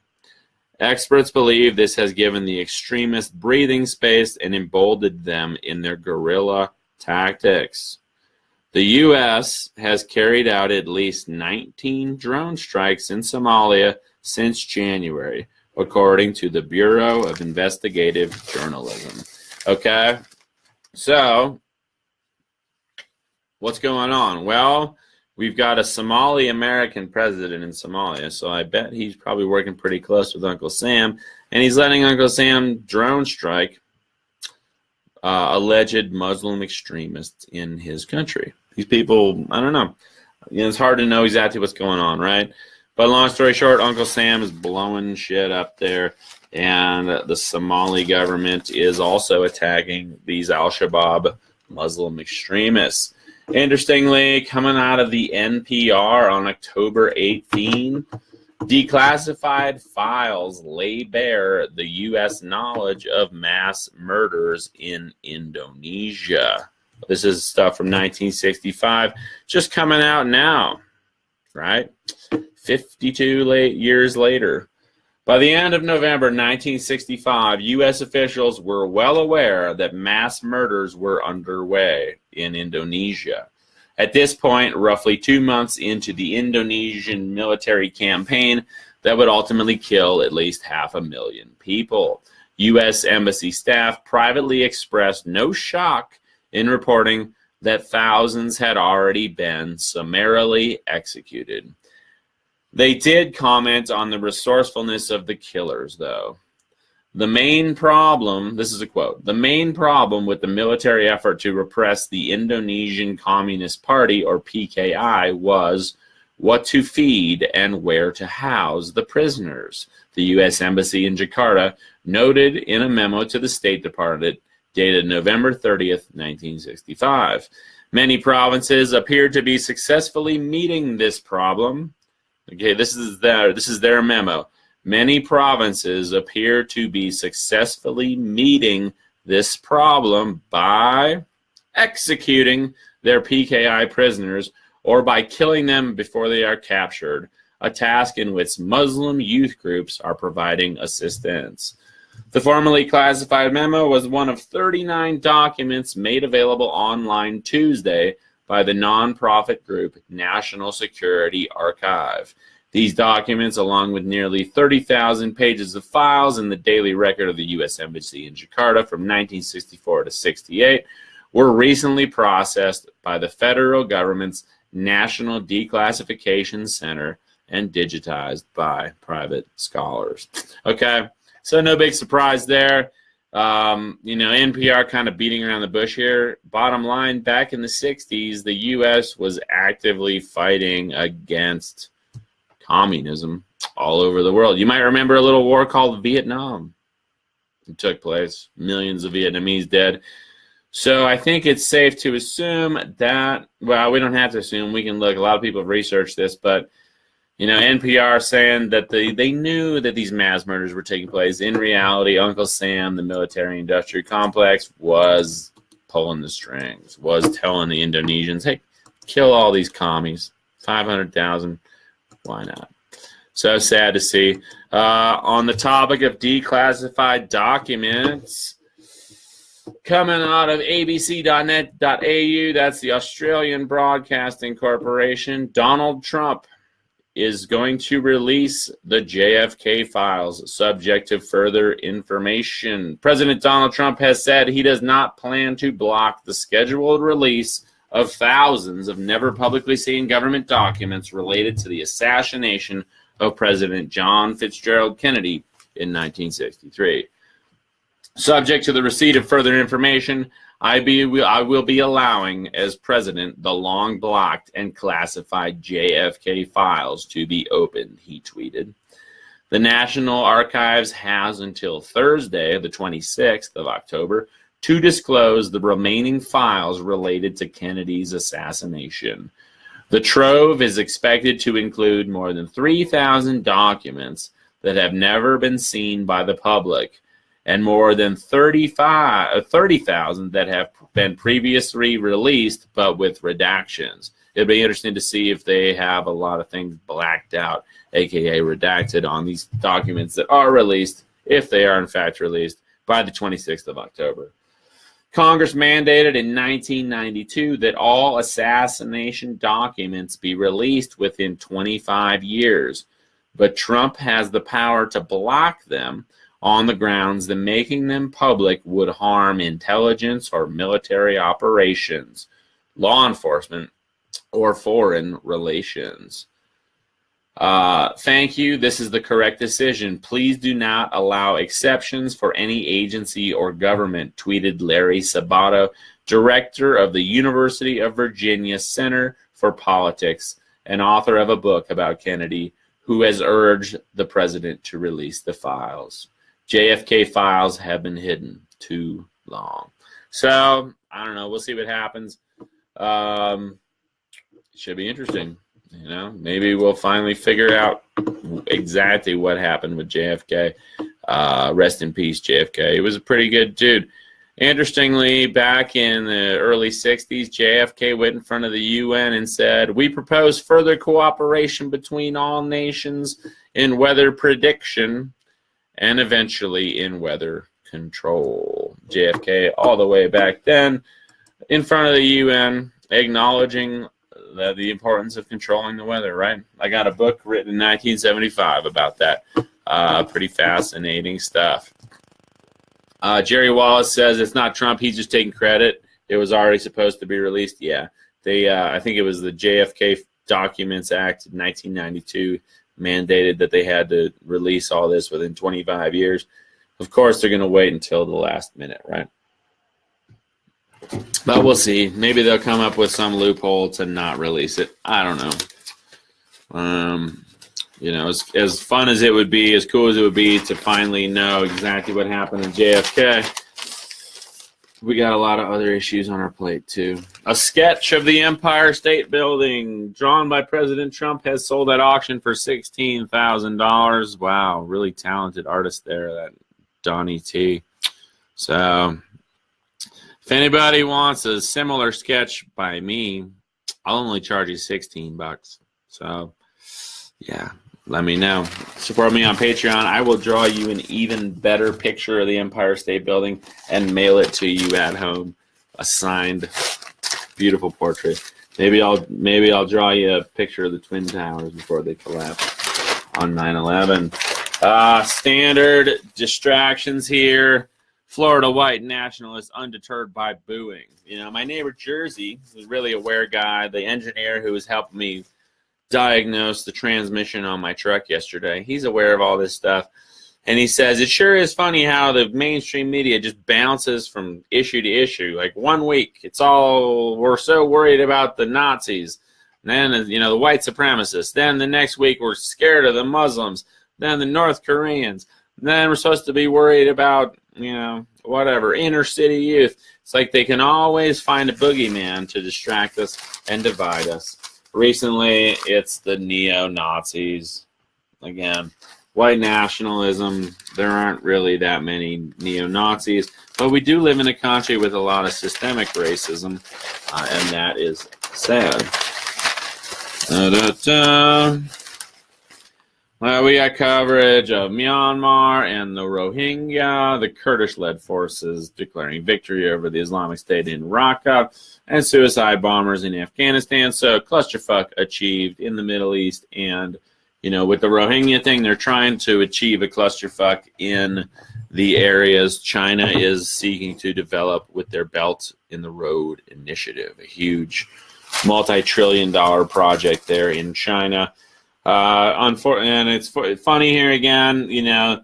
Speaker 1: Experts believe this has given the extremists breathing space and emboldened them in their guerrilla tactics. The U.S. has carried out at least 19 drone strikes in Somalia since January, according to the Bureau of Investigative Journalism. Okay, so what's going on? Well, we've got a Somali-American president in Somalia, so I bet he's probably working pretty close with Uncle Sam, and he's letting Uncle Sam drone strike alleged Muslim extremists in his country. These people, I don't know. It's hard to know exactly what's going on, right? But long story short, Uncle Sam is blowing shit up there, and the Somali government is also attacking these Al-Shabaab Muslim extremists. Interestingly, coming out of the NPR on October 18, declassified files lay bare the U.S. knowledge of mass murders in Indonesia. This is stuff from 1965, just coming out now, right? 52 years later. By the end of November 1965, U.S. officials were well aware that mass murders were underway in Indonesia. At this point, roughly 2 months into the Indonesian military campaign that would ultimately kill at least 500,000 people, U.S. embassy staff privately expressed no shock in reporting that thousands had already been summarily executed. They did comment on the resourcefulness of the killers, though. The main problem, this is a quote, the main problem with the military effort to repress the Indonesian Communist Party, or PKI, was what to feed and where to house the prisoners, the U.S. Embassy in Jakarta noted in a memo to the State Department dated November 30th, 1965. Many provinces appear to be successfully meeting this problem. Okay, this is their memo. Many provinces appear to be successfully meeting this problem by executing their PKI prisoners or by killing them before they are captured, a task in which Muslim youth groups are providing assistance. The formally classified memo was one of 39 documents made available online Tuesday by the nonprofit group National Security Archive. These documents, along with nearly 30,000 pages of files in the daily record of the U.S. Embassy in Jakarta from 1964 to 68, were recently processed by the federal government's National Declassification Center and digitized by private scholars. Okay, so no big surprise there. NPR kind of beating around the bush here. Bottom line, back in the 60s, the U.S. was actively fighting against communism all over the world. You might remember a little war called Vietnam. It took place. Millions of Vietnamese dead. So I think it's safe to assume that, well, we don't have to assume. We can look. A lot of people have researched this, but, NPR saying that they knew that these mass murders were taking place. In reality, Uncle Sam, the military-industrial complex, was pulling the strings, was telling the Indonesians, hey, kill all these commies, 500,000. Why not? So sad to see. On the topic of declassified documents, coming out of abc.net.au, that's the Australian Broadcasting Corporation, Donald Trump is going to release the JFK files subject to further information. President Donald Trump has said he does not plan to block the scheduled release of thousands of never publicly seen government documents related to the assassination of President John Fitzgerald Kennedy in 1963. Subject to the receipt of further information, I will be allowing, as president, the long-blocked and classified JFK files to be opened, he tweeted. The National Archives has until Thursday, the 26th of October, to disclose the remaining files related to Kennedy's assassination. The trove is expected to include more than 3,000 documents that have never been seen by the public, and more than 30,000 that have been previously released, but with redactions. It'll be interesting to see if they have a lot of things blacked out, aka redacted, on these documents that are released, if they are in fact released, by the 26th of October. Congress mandated in 1992 that all assassination documents be released within 25 years, but Trump has the power to block them on the grounds that making them public would harm intelligence or military operations, law enforcement, or foreign relations. Thank you. This is the correct decision. Please do not allow exceptions for any agency or government, tweeted Larry Sabato, director of the University of Virginia Center for Politics and author of a book about Kennedy, who has urged the president to release the files. JFK files have been hidden too long. So, I don't know. We'll see what happens. It should be interesting. Maybe we'll finally figure out exactly what happened with JFK. Rest in peace, JFK. He was a pretty good dude. Interestingly, back in the early 60s, JFK went in front of the UN and said, "We propose further cooperation between all nations in weather prediction and eventually in weather control." JFK, all the way back then, in front of the UN, acknowledging the importance of controlling the weather, right? I got a book written in 1975 about that. Pretty fascinating stuff. Jerry Wallace says it's not Trump, he's just taking credit. It was already supposed to be released. Yeah, I think it was the JFK Documents Act of 1992 mandated that they had to release all this within 25 years. Of course, they're going to wait until the last minute, right? But we'll see. Maybe they'll come up with some loophole to not release it. I don't know. You know, as fun as it would be, as cool as it would be to finally know exactly what happened in JFK, we got a lot of other issues on our plate, too. A sketch of the Empire State Building drawn by President Trump has sold at auction for $16,000. Wow, really talented artist there, that Donnie T. So, if anybody wants a similar sketch by me, I'll only charge you $16. So, yeah, let me know. Support me on Patreon. I will draw you an even better picture of the Empire State Building and mail it to you at home. A signed, beautiful portrait. Maybe I'll draw you a picture of the Twin Towers before they collapse on 9/11. Standard distractions here. Florida white nationalists undeterred by booing. You know, my neighbor Jersey is a really aware guy. The engineer who was helping me diagnose the transmission on my truck yesterday, he's aware of all this stuff. And he says, it sure is funny how the mainstream media just bounces from issue to issue. Like 1 week, it's all, we're so worried about the Nazis. And then, you know, the white supremacists. Then the next week, we're scared of the Muslims. Then the North Koreans. Then we're supposed to be worried about, you know, whatever, inner city youth. It's like they can always find a boogeyman to distract us and divide us. Recently, it's the neo-Nazis. Again, white nationalism. There aren't really that many neo-Nazis, but we do live in a country with a lot of systemic racism, and that is sad. Well, we got coverage of Myanmar and the Rohingya, the Kurdish-led forces declaring victory over the Islamic State in Raqqa, and suicide bombers in Afghanistan. So clusterfuck achieved in the Middle East. And, you know, with the Rohingya thing, they're trying to achieve a clusterfuck in the areas China is seeking to develop with their Belt in the Road initiative, a huge multi-trillion-dollar project there in China. And it's funny here again, you know,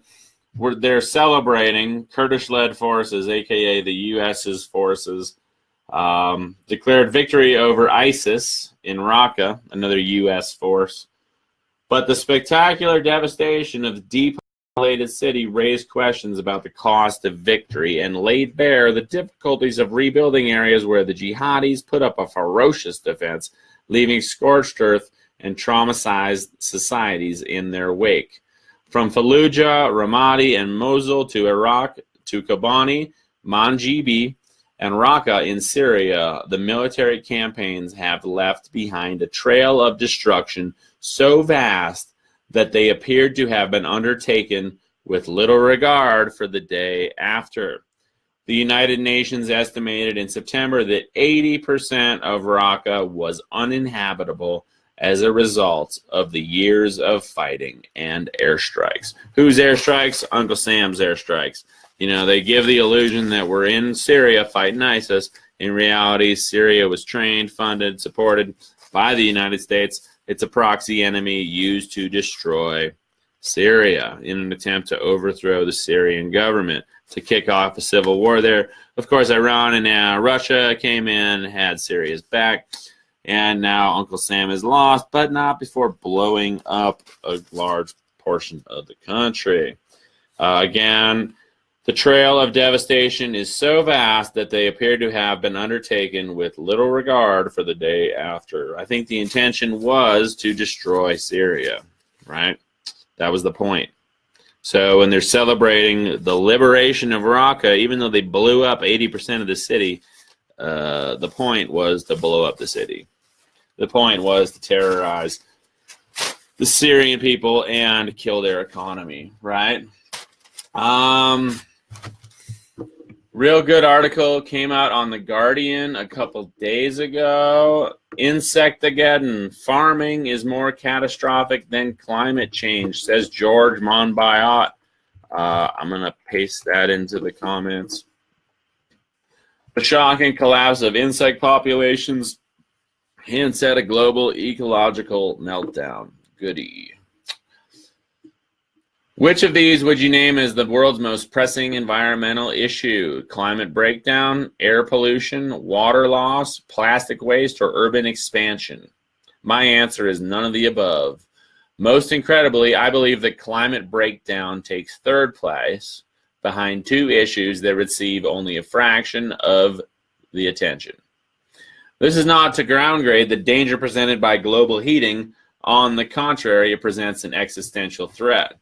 Speaker 1: they're celebrating Kurdish-led forces, aka the U.S.'s forces, declared victory over ISIS in Raqqa, another U.S. force. But the spectacular devastation of the depopulated city raised questions about the cost of victory and laid bare the difficulties of rebuilding areas where the jihadis put up a ferocious defense, leaving scorched earth and traumatized societies in their wake. From Fallujah, Ramadi, and Mosul to Iraq, to Kobani, Manjibi, and Raqqa in Syria, the military campaigns have left behind a trail of destruction so vast that they appeared to have been undertaken with little regard for the day after. The United Nations estimated in September that 80% of Raqqa was uninhabitable as a result of the years of fighting and airstrikes. Whose airstrikes? Uncle Sam's airstrikes. You know, they give the illusion that we're in Syria fighting ISIS. In reality, Syria was trained, funded, supported by the United States. It's a proxy enemy used to destroy Syria in an attempt to overthrow the Syrian government, to kick off a civil war there. Of course, Iran and Russia came in, had Syria's back. And now Uncle Sam is lost, but not before blowing up a large portion of the country. Again, the trail of devastation is so vast that they appear to have been undertaken with little regard for the day after. I think the intention was to destroy Syria, right? That was the point. So when they're celebrating the liberation of Raqqa, even though they blew up 80% of the city, the point was to blow up the city. The point was to terrorize the Syrian people and kill their economy, right? Real good article came out on The Guardian a couple days ago. Insectageddon. Farming is more catastrophic than climate change, says George Monbiot. I'm going to paste that into the comments. The shocking collapse of insect populations hints at a global ecological meltdown. Goody. Which of these would you name as the world's most pressing environmental issue? Climate breakdown, air pollution, water loss, plastic waste, or urban expansion? My answer is none of the above. Most incredibly, I believe that climate breakdown takes third place behind two issues that receive only a fraction of the attention. This is not to downgrade the danger presented by global heating. On the contrary, it presents an existential threat.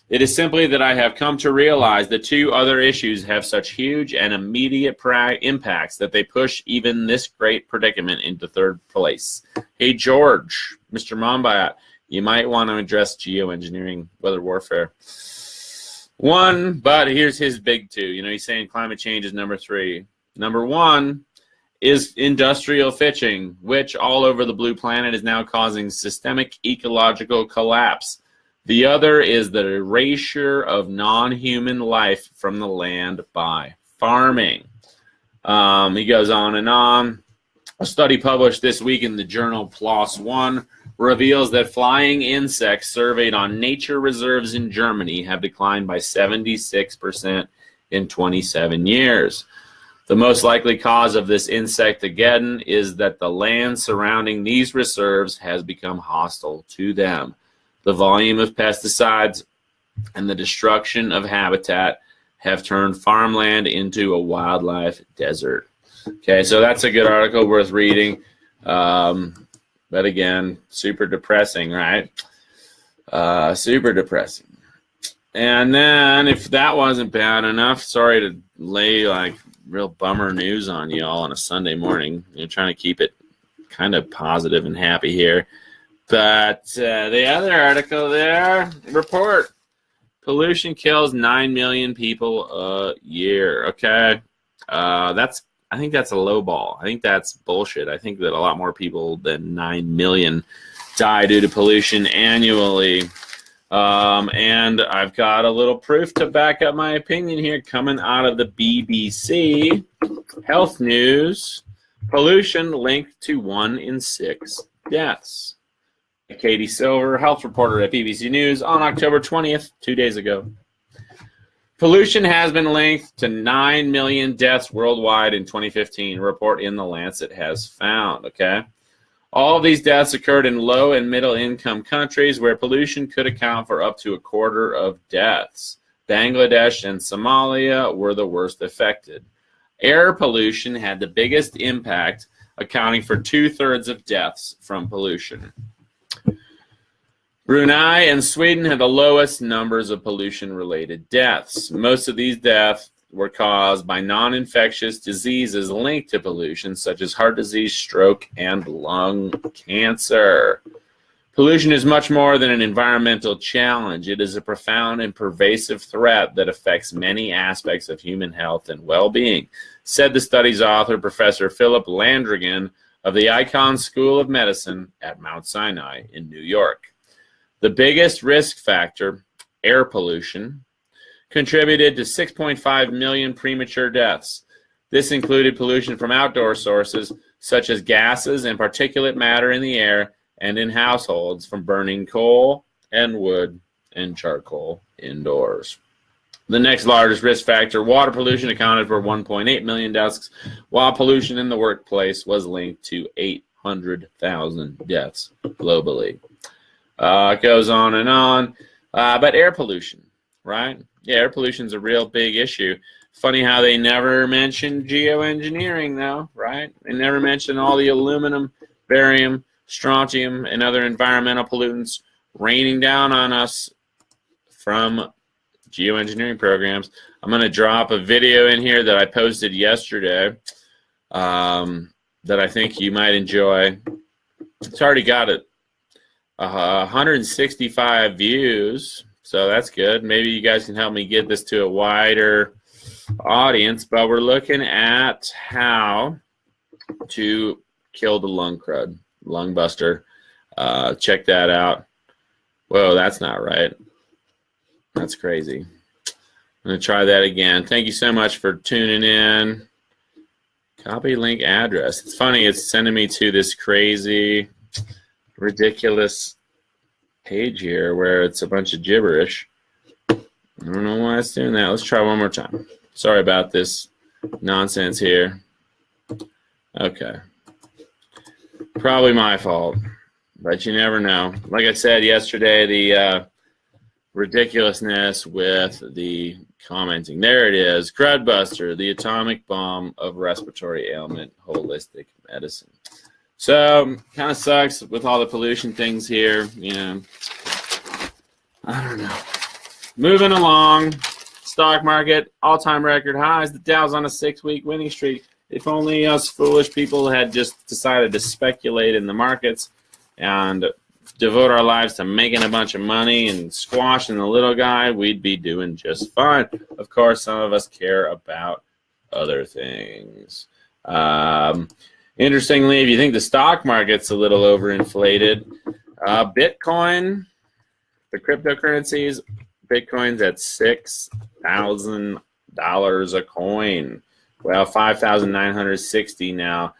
Speaker 1: It is simply that I have come to realize that two other issues have such huge and immediate impacts that they push even this great predicament into third place. Hey, George, Mr. Mombayat, you might want to address geoengineering, weather warfare. One, but here's his big two. You know, he's saying climate change is number 3. Number 1 is industrial fishing, which all over the blue planet is now causing systemic ecological collapse. The other is the erasure of non-human life from the land by farming. He goes on and on. A study published this week in the journal PLOS One reveals that flying insects surveyed on nature reserves in Germany have declined by 76% in 27 years. The most likely cause of this insectageddon is that the land surrounding these reserves has become hostile to them. The volume of pesticides and the destruction of habitat have turned farmland into a wildlife desert. Okay, so that's a good article worth reading. But again, super depressing, right? Super depressing. And then if that wasn't bad enough, sorry to lay like real bummer news on you all on a Sunday morning. You're trying to keep it kind of positive and happy here. But the other article there, report, pollution kills 9 million people a year, okay? I think that's a low ball. I think that's bullshit. I think that a lot more people than 9 million die due to pollution annually. And I've got a little proof to back up my opinion here coming out of the BBC Health News. Pollution linked to 1 in 6 deaths. Katie Silver, health reporter at BBC News on October 20th, 2 days ago. Pollution has been linked to 9 million deaths worldwide in 2015, a report in The Lancet has found, okay? All of these deaths occurred in low and middle income countries where pollution could account for up to a quarter of deaths. Bangladesh and Somalia were the worst affected. Air pollution had the biggest impact, accounting for 2/3 of deaths from pollution. Brunei and Sweden had the lowest numbers of pollution-related deaths. Most of these deaths were caused by non-infectious diseases linked to pollution, such as heart disease, stroke, and lung cancer. Pollution is much more than an environmental challenge. It is a profound and pervasive threat that affects many aspects of human health and well-being, said the study's author, Professor Philip Landrigan of the Icahn School of Medicine at Mount Sinai in New York. The biggest risk factor, air pollution, contributed to 6.5 million premature deaths. This included pollution from outdoor sources, such as gases and particulate matter in the air, and in households from burning coal and wood and charcoal indoors. The next largest risk factor, water pollution, accounted for 1.8 million deaths, while pollution in the workplace was linked to 800,000 deaths globally. It goes on and on. But air pollution, right? Yeah, air pollution is a real big issue. Funny how they never mentioned geoengineering, though, right? They never mentioned all the aluminum, barium, strontium, and other environmental pollutants raining down on us from geoengineering programs. I'm going to drop a video in here that I posted yesterday that I think you might enjoy. It's already got 165 views, so that's good. Maybe you guys can help me get this to a wider audience, but we're looking at how to kill the lung crud, lung buster. Check that out. Whoa, that's not right. That's crazy. I'm going to try that again. Thank you so much for tuning in. Copy link address. It's funny, it's sending me to this crazy, ridiculous page here where it's a bunch of gibberish. I don't know why it's doing that. Let's try one more time. Sorry about this nonsense here. Okay. Probably my fault, but you never know. Like I said yesterday, the ridiculousness with the commenting. There it is. Crudbuster, the atomic bomb of respiratory ailment, holistic medicine. So, kind of sucks with all the pollution things here. You know, I don't know. Moving along. Stock market, all-time record highs. The Dow's on a 6-week winning streak. If only us foolish people had just decided to speculate in the markets and devote our lives to making a bunch of money and squashing the little guy, we'd be doing just fine. Of course, some of us care about other things. Interestingly, if you think the stock market's a little overinflated, Bitcoin, the cryptocurrencies, Bitcoin's at $6,000 a coin. Well, 5,960 now.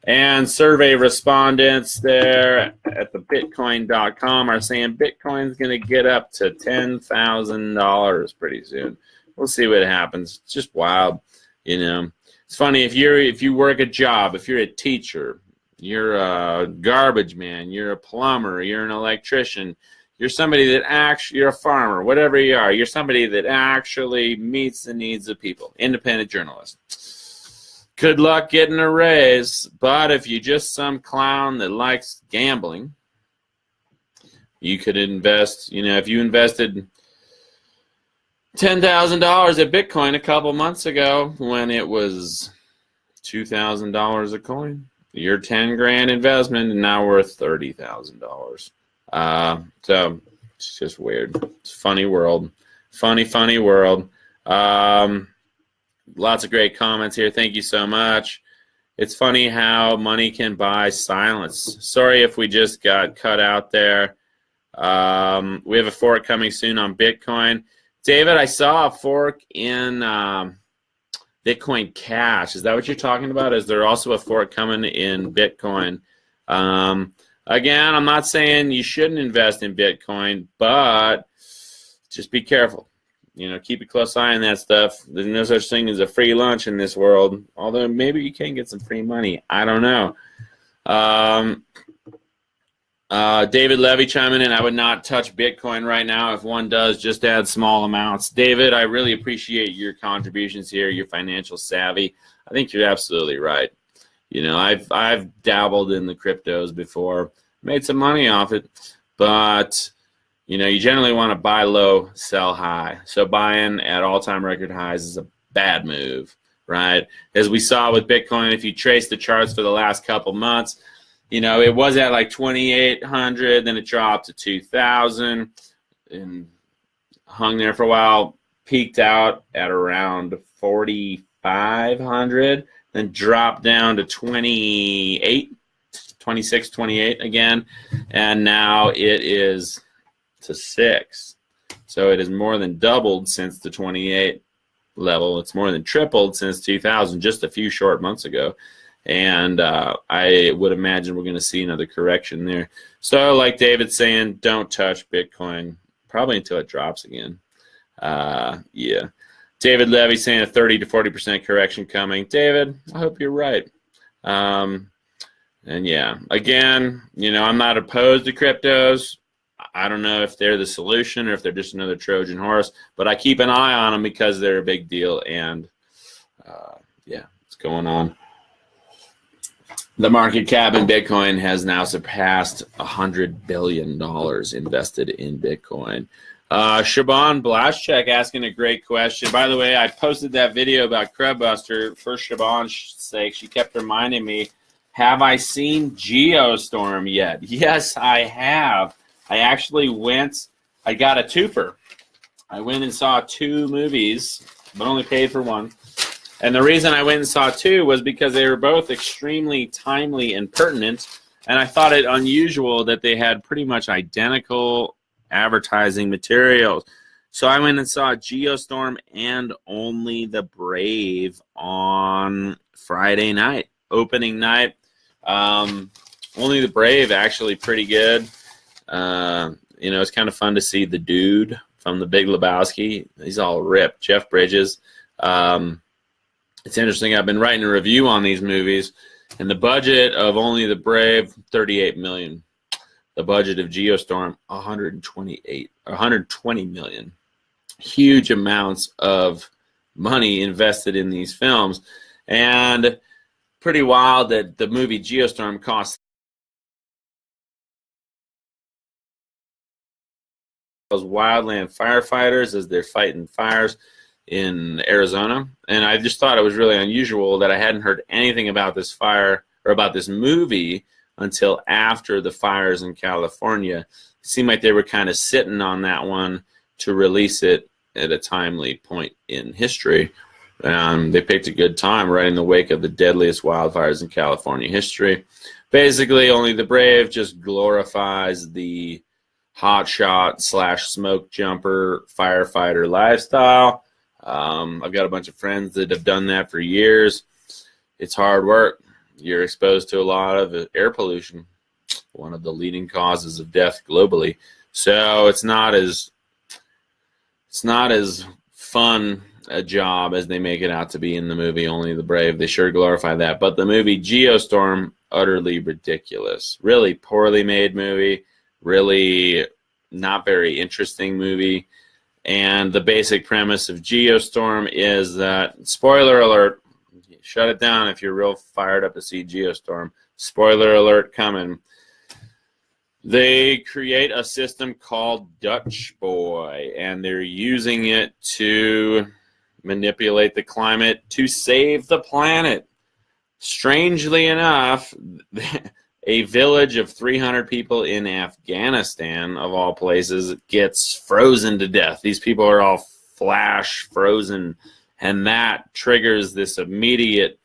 Speaker 1: And survey respondents there at the Bitcoin.com are saying Bitcoin's going to get up to $10,000 pretty soon. We'll see what happens. It's just wild, you know. It's funny if you work a job, if you're a teacher, you're a garbage man, you're a plumber, you're an electrician, you're somebody that you're a farmer, whatever you are, you're somebody that actually meets the needs of people. Independent journalist. Good luck getting a raise, but if you're just some clown that likes gambling, you could invest, you know, if you invested $10,000 at Bitcoin a couple months ago when it was $2,000 a coin, your 10 grand investment is now worth $30,000. So it's just weird. It's a funny world. Funny world. Lots of great comments here. Thank you so much. It's funny how money can buy silence. Sorry if we just got cut out there. We have a fork coming soon on Bitcoin. David, I saw a fork in Bitcoin Cash. Is that what you're talking about? Is there also a fork coming in Bitcoin? Again, I'm not saying you shouldn't invest in Bitcoin, but just be careful. You know, keep a close eye on that stuff. There's no such thing as a free lunch in this world, although maybe you can get some free money. I don't know. David Levy chiming in, I would not touch Bitcoin right now. If one does, just add small amounts. David, I really appreciate your contributions here, your financial savvy. I think you're absolutely right. You know, I've dabbled in the cryptos before, made some money off it, but you know, you generally want to buy low, sell high. So buying at all-time record highs is a bad move, right? As we saw with Bitcoin, if you trace the charts for the last couple months, you know, it was at like 2,800, then it dropped to 2,000 and hung there for a while, peaked out at around 4,500, then dropped down to 26, 28 again, and now it is to 6. So it has more than doubled since the 28 level. It's more than tripled since 2000, just a few short months ago. And I would imagine we're going to see another correction there. So like David's saying, don't touch Bitcoin, probably until it drops again. Yeah. David Levy saying a 30 to 40% correction coming. David, I hope you're right. And yeah, again, you know, I'm not opposed to cryptos. I don't know if they're the solution or if they're just another Trojan horse, but I keep an eye on them because they're a big deal. And yeah, it's going on. The market cap in Bitcoin has now surpassed $100 billion invested in Bitcoin. Shaban Blaschek asking a great question. By the way, I posted that video about Crudbuster for Shaban's sake. She kept reminding me, have I seen Geostorm yet? Yes, I have. I actually I got a twofer. I went and saw 2 movies, but only paid for one. And the reason I went and saw 2 was because they were both extremely timely and pertinent, and I thought it unusual that they had pretty much identical advertising materials. So I went and saw Geostorm and Only the Brave on Friday night, opening night. Only the Brave, actually pretty good. You know, it's kind of fun to see the dude from The Big Lebowski. He's all ripped. Jeff Bridges. It's interesting. I've been writing a review on these movies, and the budget of Only the Brave, $38 million. The budget of Geostorm, $120 million. Huge amounts of money invested in these films, and pretty wild that the movie Geostorm cost those wildland firefighters as they're fighting fires in Arizona. And I just thought it was really unusual that I hadn't heard anything about this fire or about this movie until after the fires in California. It seemed like they were kind of sitting on that one to release it at a timely point in history. They picked a good time right in the wake of the deadliest wildfires in California history. Basically, Only the Brave just glorifies the hotshot / smoke jumper firefighter lifestyle. I've got a bunch of friends that have done that for years. It's hard work. You're exposed to a lot of air pollution, one of the leading causes of death globally. So it's not as fun a job as they make it out to be in the movie Only the Brave. They sure glorify that. But the movie Geostorm, utterly ridiculous. Really poorly made movie. Really not very interesting movie. And the basic premise of Geostorm is that, spoiler alert, shut it down if you're real fired up to see Geostorm. Spoiler alert coming. They create a system called Dutch Boy, and they're using it to manipulate the climate to save the planet. Strangely enough, a village of 300 people in Afghanistan, of all places, gets frozen to death. These people are all flash frozen, and that triggers this immediate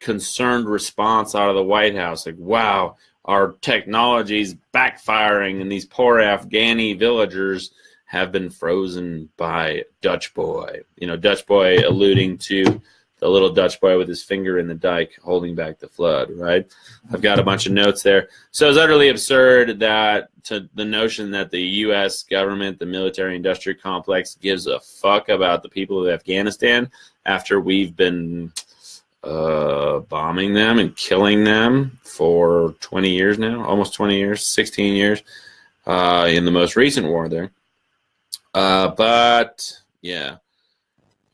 Speaker 1: concerned response out of the White House. Like, wow, our technology's backfiring, and these poor Afghani villagers have been frozen by Dutch Boy. You know, Dutch Boy alluding to the little Dutch boy with his finger in the dike holding back the flood, right? I've got a bunch of notes there. So it's utterly absurd that to the notion that the U.S. government, the military-industrial complex, gives a fuck about the people of Afghanistan after we've been bombing them and killing them for 20 years now, almost 20 years, 16 years in the most recent war there. But, yeah.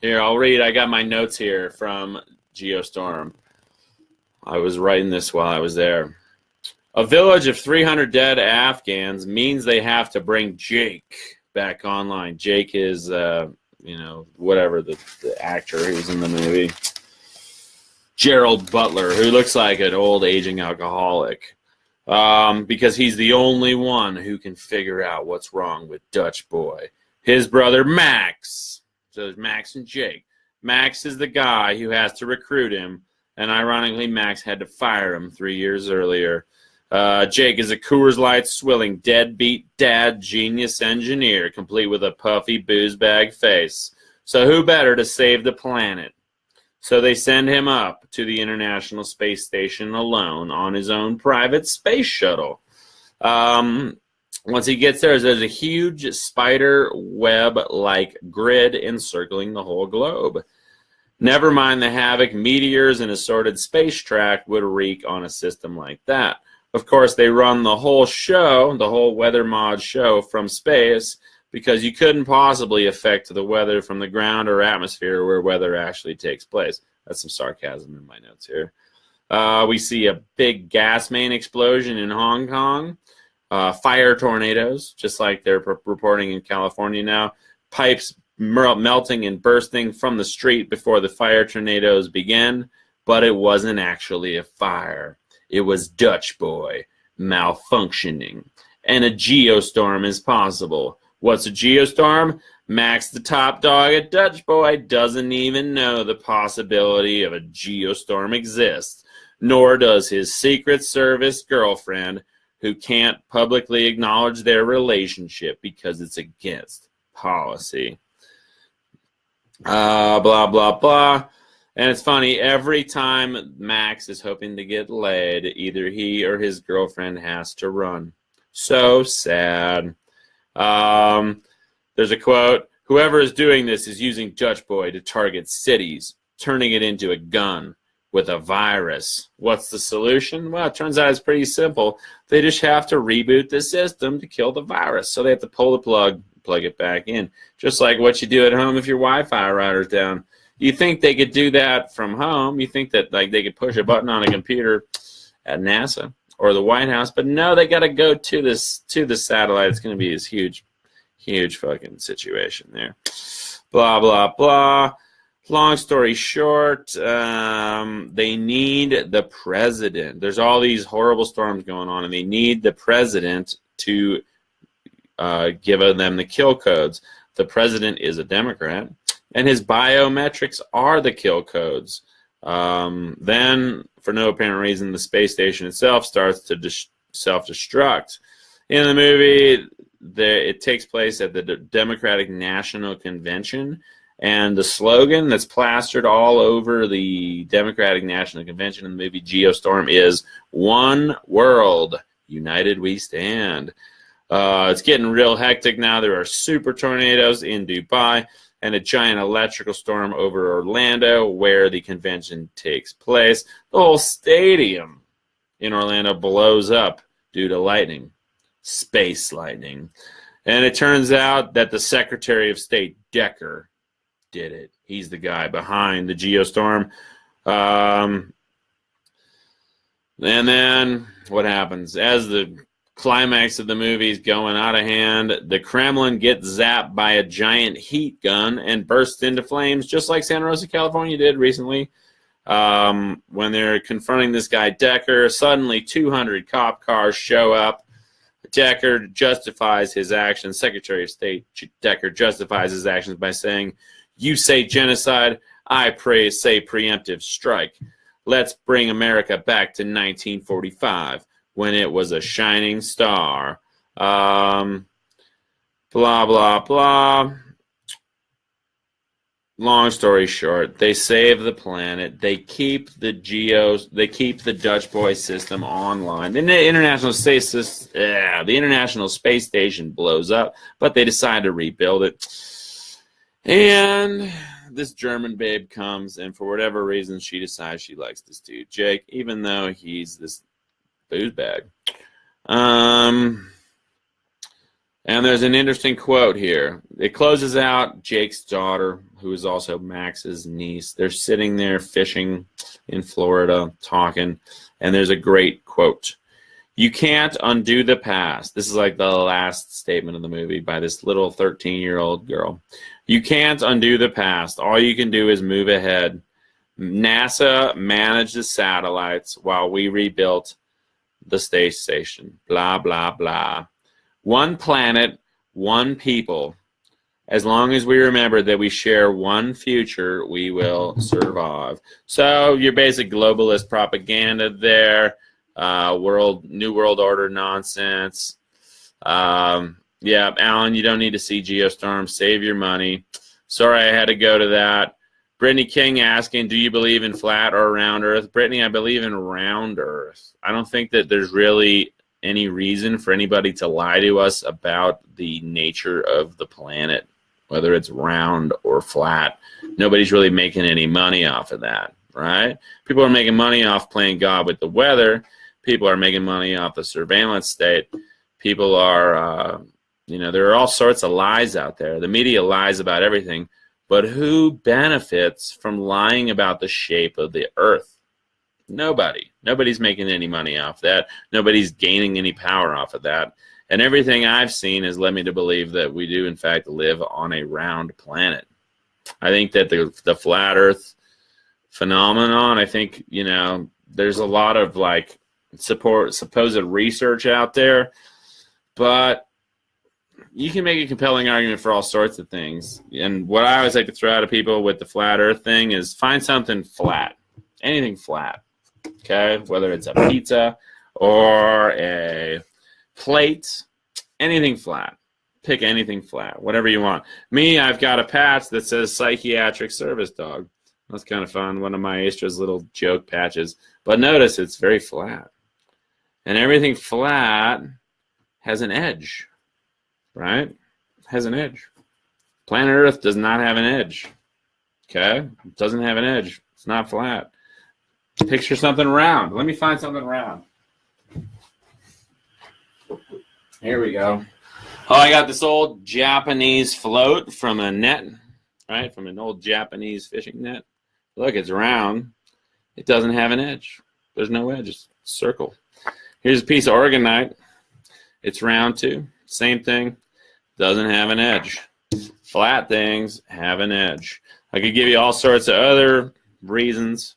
Speaker 1: Here, I'll read. I got my notes here from Geostorm. I was writing this while I was there. A village of 300 dead Afghans means they have to bring Jake back online. Jake is, whatever, the actor who's in the movie. Gerald Butler, who looks like an old aging alcoholic. Because he's the only one who can figure out what's wrong with Dutch Boy. His brother, Max. So there's Max and Jake. Max is the guy who has to recruit him, and ironically, Max had to fire him 3 years earlier. Jake is a Coors Light swilling deadbeat dad genius engineer, complete with a puffy booze bag face. So who better to save the planet? So they send him up to the International Space Station alone on his own private space shuttle. Once he gets there, there's a huge spider web-like grid encircling the whole globe. Never mind the havoc meteors and assorted space track would wreak on a system like that. Of course, they run the whole show, the whole weather mod show, from space because you couldn't possibly affect the weather from the ground or atmosphere where weather actually takes place. That's some sarcasm in my notes here. We see a big gas main explosion in Hong Kong. Fire tornadoes, just like they're reporting in California now. Pipes melting and bursting from the street before the fire tornadoes begin. But it wasn't actually a fire. It was Dutch Boy malfunctioning. And a geostorm is possible. What's a geostorm? Max, the top dog at Dutch Boy, doesn't even know the possibility of a geostorm exists. Nor does his Secret Service girlfriend, who can't publicly acknowledge their relationship because it's against policy. Blah, blah, blah. And it's funny, every time Max is hoping to get laid, either he or his girlfriend has to run. So sad. There's a quote, "Whoever is doing this is using Dutch Boy to target cities, turning it into a gun with a virus." What's the solution? Well, it turns out it's pretty simple. They just have to reboot the system to kill the virus. So they have to pull the plug it back in. Just like what you do at home if your Wi-Fi router's down. You think they could do that from home. You think that like they could push a button on a computer at NASA or the White House, but no, they got to go to the satellite. It's going to be this huge fucking situation there. Blah, blah, blah. Long story short, they need the president. There's all these horrible storms going on, and they need the president to give them the kill codes. The president is a Democrat, and his biometrics are the kill codes. Then, for no apparent reason, the space station itself starts to self-destruct. In the movie, it takes place at the Democratic National Convention, and the slogan that's plastered all over the Democratic National Convention in the movie Geostorm is "One World, United We Stand." It's getting real hectic now. There are super tornadoes in Dubai and a giant electrical storm over Orlando where the convention takes place. The whole stadium in Orlando blows up due to lightning, space lightning. And it turns out that the Secretary of State, Decker, did it. He's the guy behind the geostorm. And then what happens? As the climax of the movie is going out of hand, the Kremlin gets zapped by a giant heat gun and bursts into flames, just like Santa Rosa, California did recently. When they're confronting this guy, Decker, suddenly 200 cop cars show up. Decker justifies his actions. Secretary of State Decker justifies his actions by saying, "You say genocide, I say preemptive strike. Let's bring America back to 1945 when it was a shining star." Blah, blah, blah. Long story short, they save the planet. They keep the Dutch Boy system online. And the International Space Station blows up, but they decide to rebuild it. And this German babe comes, and for whatever reason, she decides she likes this dude, Jake, even though he's this booze bag. And there's an interesting quote here. It closes out Jake's daughter, who is also Max's niece. They're sitting there fishing in Florida, talking, and there's a great quote. "You can't undo the past." This is like the last statement of the movie by this little 13-year-old girl. "You can't undo the past. All you can do is move ahead. NASA managed the satellites while we rebuilt the space station." Blah, blah, blah. One planet, one people. As long as we remember that we share one future, we will survive. So your basic globalist propaganda there, New World Order nonsense. Yeah, Alan, you don't need to see Geostorm. Save your money. Sorry I had to go to that. Brittany King asking, do you believe in flat or round Earth? Brittany, I believe in round Earth. I don't think that there's really any reason for anybody to lie to us about the nature of the planet, whether it's round or flat. Nobody's really making any money off of that, right? People are making money off playing God with the weather. People are making money off the surveillance state. People are, there are all sorts of lies out there. The media lies about everything. But who benefits from lying about the shape of the Earth? Nobody. Nobody's making any money off that. Nobody's gaining any power off of that. And everything I've seen has led me to believe that we do, in fact, live on a round planet. I think that the flat Earth phenomenon, I think, there's a lot of, supposed research out there. But you can make a compelling argument for all sorts of things. And what I always like to throw out at people with the flat Earth thing is find something flat. Anything flat. Okay? Whether it's a pizza or a plate, anything flat. Pick anything flat, whatever you want. Me, I've got a patch that says psychiatric service dog. That's kind of fun. One of my Maestra's little joke patches. But notice it's very flat. And everything flat has an edge, right? Has an edge. Planet Earth does not have an edge. Okay? It doesn't have an edge. It's not flat. Picture something round. Let me find something round. Here we go. Oh, I got this old Japanese float from a net, right? From an old Japanese fishing net. Look, it's round. It doesn't have an edge. There's no edge. It's a circle. Here's a piece of organite. It's round too. Same thing. Doesn't have an edge. Flat things have an edge. I could give you all sorts of other reasons,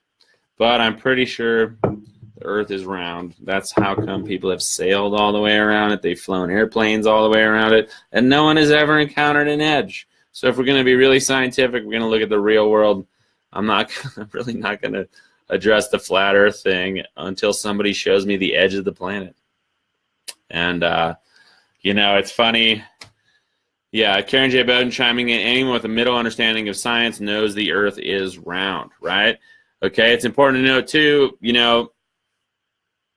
Speaker 1: but I'm pretty sure the Earth is round. That's how come people have sailed all the way around it. They've flown airplanes all the way around it, and no one has ever encountered an edge. So if we're going to be really scientific, we're going to look at the real world. I'm really not going to address the flat Earth thing until somebody shows me the edge of the planet. And, you know, it's funny. Yeah, Karen J. Bowden chiming in. Anyone with a middle understanding of science knows the Earth is round, right? Okay, it's important to note, too, you know,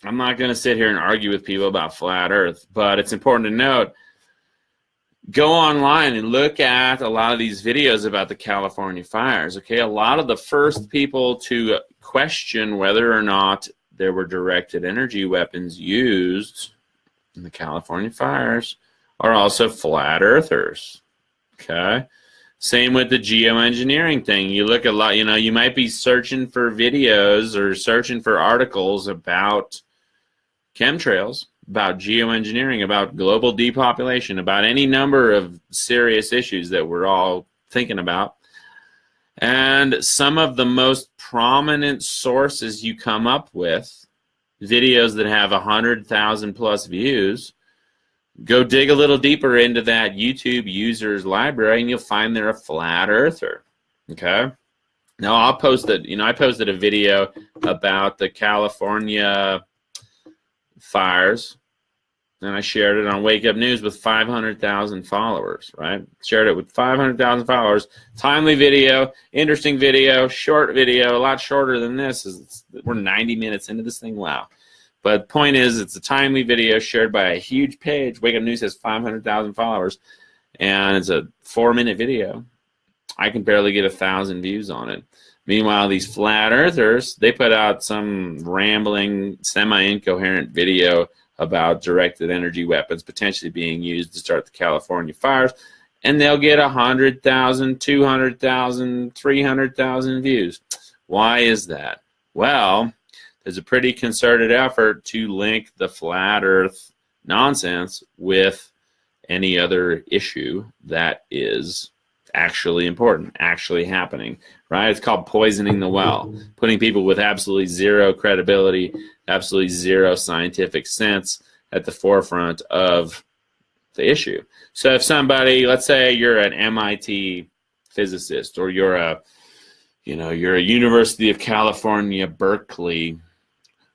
Speaker 1: I'm not going to sit here and argue with people about flat Earth, but it's important to note, go online and look at a lot of these videos about the California fires, okay? A lot of the first people to question whether or not there were directed energy weapons used in the California fires are also flat earthers, okay? Same with the geoengineering thing. You look a lot, you know, you might be searching for videos or searching for articles about chemtrails, about geoengineering, about global depopulation, about any number of serious issues that we're all thinking about. And some of the most prominent sources you come up with, videos that have 100,000 plus views, go dig a little deeper into that YouTube users library and you'll find they're a flat earther. Okay? Now I'll post it, you know, I posted a video about the California fires, and I shared it on Wake Up News with 500,000 followers, right? Shared it with 500,000 followers. Timely video, interesting video, short video, a lot shorter than this. We're 90 minutes into this thing. Wow. But the point is, it's a timely video shared by a huge page. Wake Up News has 500,000 followers, and it's a 4-minute video. I can barely get 1,000 views on it. Meanwhile, these flat earthers, they put out some rambling, semi-incoherent video about directed energy weapons potentially being used to start the California fires, and they'll get 100,000, 200,000, 300,000 views. Why is that? Well, there's a pretty concerted effort to link the flat earth nonsense with any other issue that is actually important, actually happening, right? It's called poisoning the well, putting people with absolutely zero credibility, absolutely zero scientific sense at the forefront of the issue. So if somebody, let's say you're an MIT physicist, or you're a University of California, Berkeley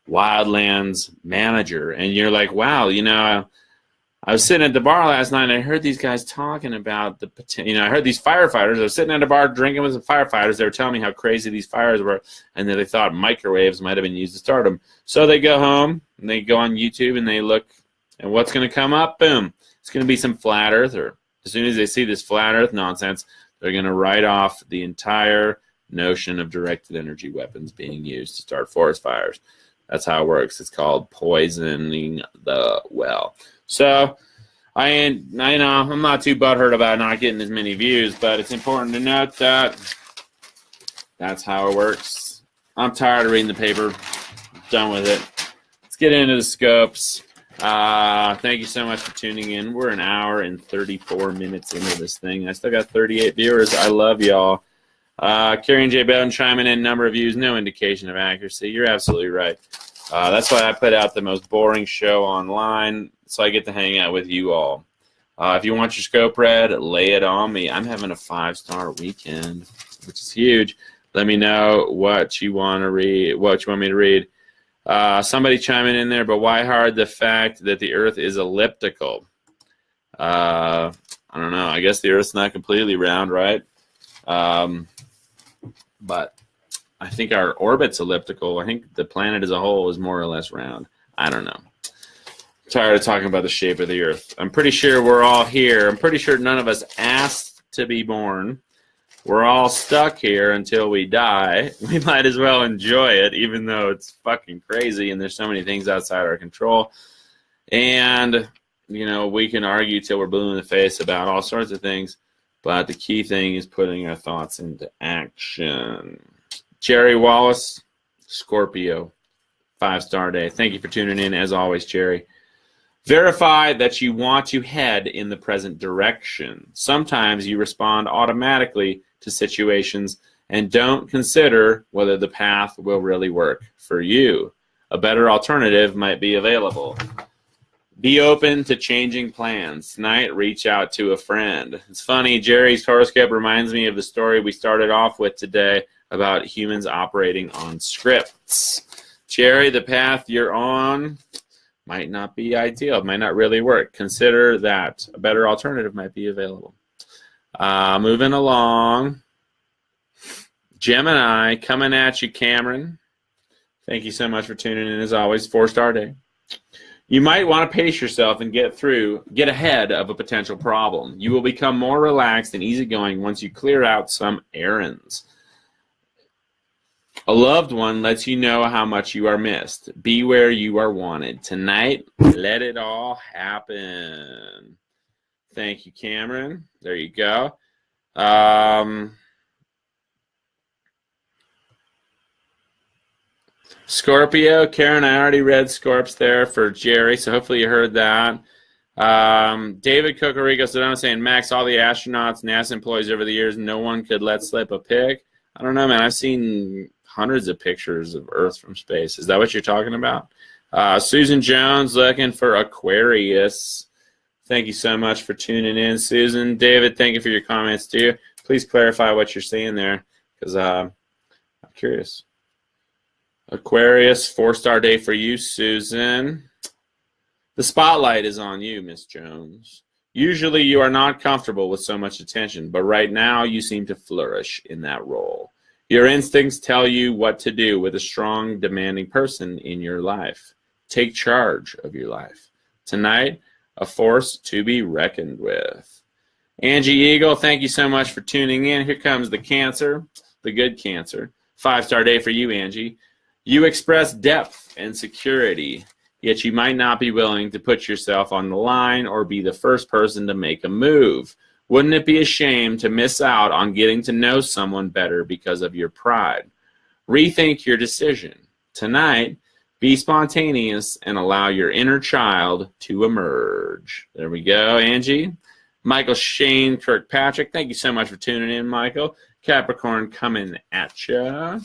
Speaker 1: wildlands manager, and you're like, wow, you know, I was sitting at the bar last night and I heard these guys talking about the potential. You know, I heard these firefighters. I was sitting at a bar drinking with some firefighters. They were telling me how crazy these fires were, and that they thought microwaves might have been used to start them. So they go home and they go on YouTube and they look, and what's going to come up? Boom. It's going to be some flat earther. As soon as they see this flat earth nonsense, they're going to write off the entire notion of directed energy weapons being used to start forest fires. That's how it works. It's called poisoning the well. So, I know I'm not too butthurt about not getting as many views, but it's important to note that that's how it works. I'm tired of reading the paper. Done with it. Let's get into the scopes. Thank you so much for tuning in. We're an hour and 34 minutes into this thing. I still got 38 viewers. I love y'all. Karen J. Bowden chiming in, number of views, no indication of accuracy. You're absolutely right. That's why I put out the most boring show online, so I get to hang out with you all. If you want your scope read, lay it on me. I'm having a 5-star weekend, which is huge. Let me know what you want to read, what you want me to read. Somebody chiming in there, but why hide the fact that the Earth is elliptical? I don't know. I guess the Earth's not completely round, right? But I think our orbit's elliptical. I think the planet as a whole is more or less round. I don't know. I'm tired of talking about the shape of the Earth. I'm pretty sure we're all here. I'm pretty sure none of us asked to be born. We're all stuck here until we die. We might as well enjoy it, even though it's fucking crazy and there's so many things outside our control. And, you know, we can argue till we're blue in the face about all sorts of things, but the key thing is putting our thoughts into action. Jerry Wallace, Scorpio, 5-star day. Thank you for tuning in, as always, Jerry. Verify that you want to head in the present direction. Sometimes you respond automatically to situations and don't consider whether the path will really work for you. A better alternative might be available. Be open to changing plans. Tonight, reach out to a friend. It's funny, Jerry's horoscope reminds me of the story we started off with today about humans operating on scripts. Jerry, the path you're on might not be ideal. It might not really work. Consider that a better alternative might be available. Moving along. Gemini, coming at you, Cameron. Thank you so much for tuning in, as always. 4-star day. You might want to pace yourself and get ahead of a potential problem. You will become more relaxed and easygoing once you clear out some errands. A loved one lets you know how much you are missed. Be where you are wanted. Tonight, let it all happen. Thank you, Cameron. There you go. Scorpio, Karen, I already read Scorps there for Jerry, so hopefully you heard that. David Cocorico said, I'm saying, Max, all the astronauts, NASA employees over the years, no one could let slip a pic. I don't know, man. I've seen hundreds of pictures of Earth from space. Is that what you're talking about? Susan Jones looking for Aquarius. Thank you so much for tuning in, Susan. David, thank you for your comments, too. Please clarify what you're seeing there, because I'm curious. Aquarius, 4-star day for you, Susan. The spotlight is on you, Miss Jones. Usually you are not comfortable with so much attention, but right now you seem to flourish in that role. Your instincts tell you what to do with a strong, demanding person in your life. Take charge of your life. Tonight, a force to be reckoned with. Angie Eagle, thank you so much for tuning in. Here comes the Cancer, the good Cancer. 5-star day for you, Angie. You express depth and security, yet you might not be willing to put yourself on the line or be the first person to make a move. Wouldn't it be a shame to miss out on getting to know someone better because of your pride? Rethink your decision. Tonight, be spontaneous and allow your inner child to emerge. There we go, Angie. Michael Shane Kirkpatrick, thank you so much for tuning in, Michael. Capricorn coming at ya.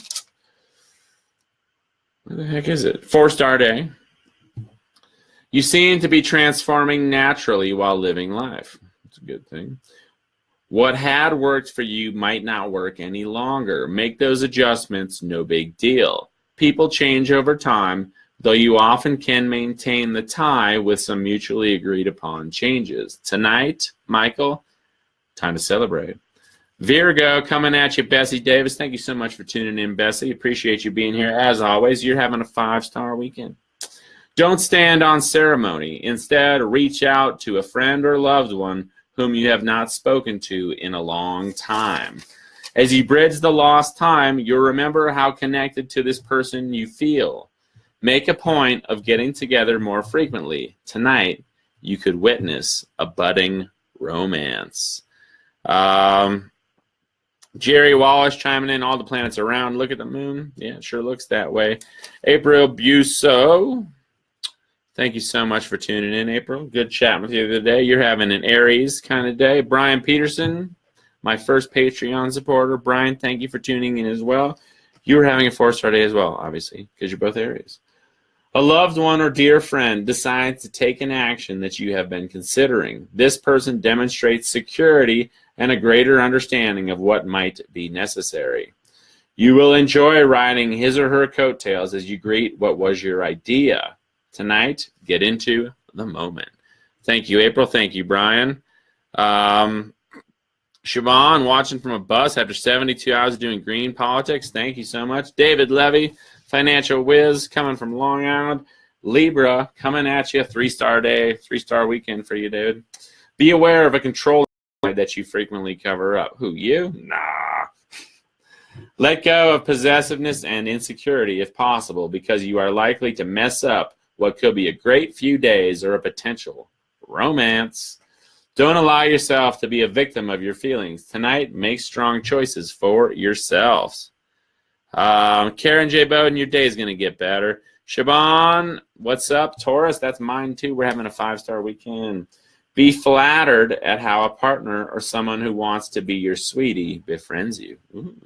Speaker 1: What the heck is it? 4-star day. You seem to be transforming naturally while living life. That's a good thing. What had worked for you might not work any longer. Make those adjustments, no big deal. People change over time, though you often can maintain the tie with some mutually agreed upon changes. Tonight, Michael, time to celebrate. Virgo, coming at you, Bessie Davis. Thank you so much for tuning in, Bessie. Appreciate you being here. As always, you're having a 5-star weekend. Don't stand on ceremony. Instead, reach out to a friend or loved one whom you have not spoken to in a long time. As you bridge the lost time, you'll remember how connected to this person you feel. Make a point of getting together more frequently. Tonight, you could witness a budding romance. Jerry Wallace chiming in, all the planets around. Look at the moon. Yeah, it sure looks that way. April Busso. Thank you so much for tuning in, April. Good chatting with you today. You're having an Aries kind of day. Brian Peterson, my first Patreon supporter. Brian, thank you for tuning in as well. You were having a 4-star day as well, obviously, because you're both Aries. A loved one or dear friend decides to take an action that you have been considering. This person demonstrates security and a greater understanding of what might be necessary. You will enjoy riding his or her coattails as you greet what was your idea. Tonight, get into the moment. Thank you, April. Thank you, Brian. Siobhan, watching from a bus after 72 hours of doing green politics. Thank you so much. David Levy, financial whiz, coming from Long Island. Libra, coming at you. 3-star day, 3-star weekend for you, David. Be aware of a control side that you frequently cover up. Who, you? Nah. Let go of possessiveness and insecurity if possible, because you are likely to mess up what could be a great few days or a potential romance. Don't allow yourself to be a victim of your feelings. Tonight, make strong choices for yourselves. Karen J. Bowden, your day is going to get better. Shaban, what's up? Taurus, that's mine too. We're having a 5-star weekend. Be flattered at how a partner or someone who wants to be your sweetie befriends you. Ooh.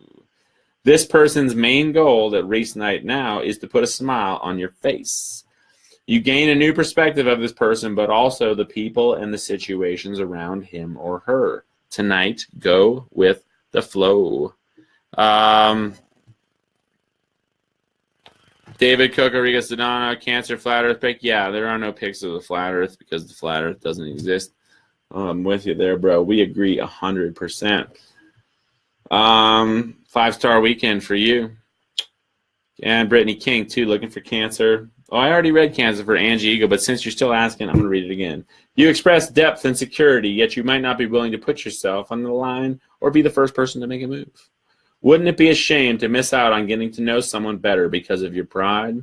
Speaker 1: This person's main goal at Reese Night Now is to put a smile on your face. You gain a new perspective of this person, but also the people and the situations around him or her. Tonight, go with the flow. David Cocoriga Sedano, Cancer, Flat Earth pick. Yeah, there are no pics of the Flat Earth because the Flat Earth doesn't exist. I'm with you there, bro. We agree 100%. 5-star weekend for you. And Brittany King, too, looking for Cancer. Oh, I already read Cancer for Angie Eagle, but since you're still asking, I'm going to read it again. You express depth and security, yet you might not be willing to put yourself on the line or be the first person to make a move. Wouldn't it be a shame to miss out on getting to know someone better because of your pride?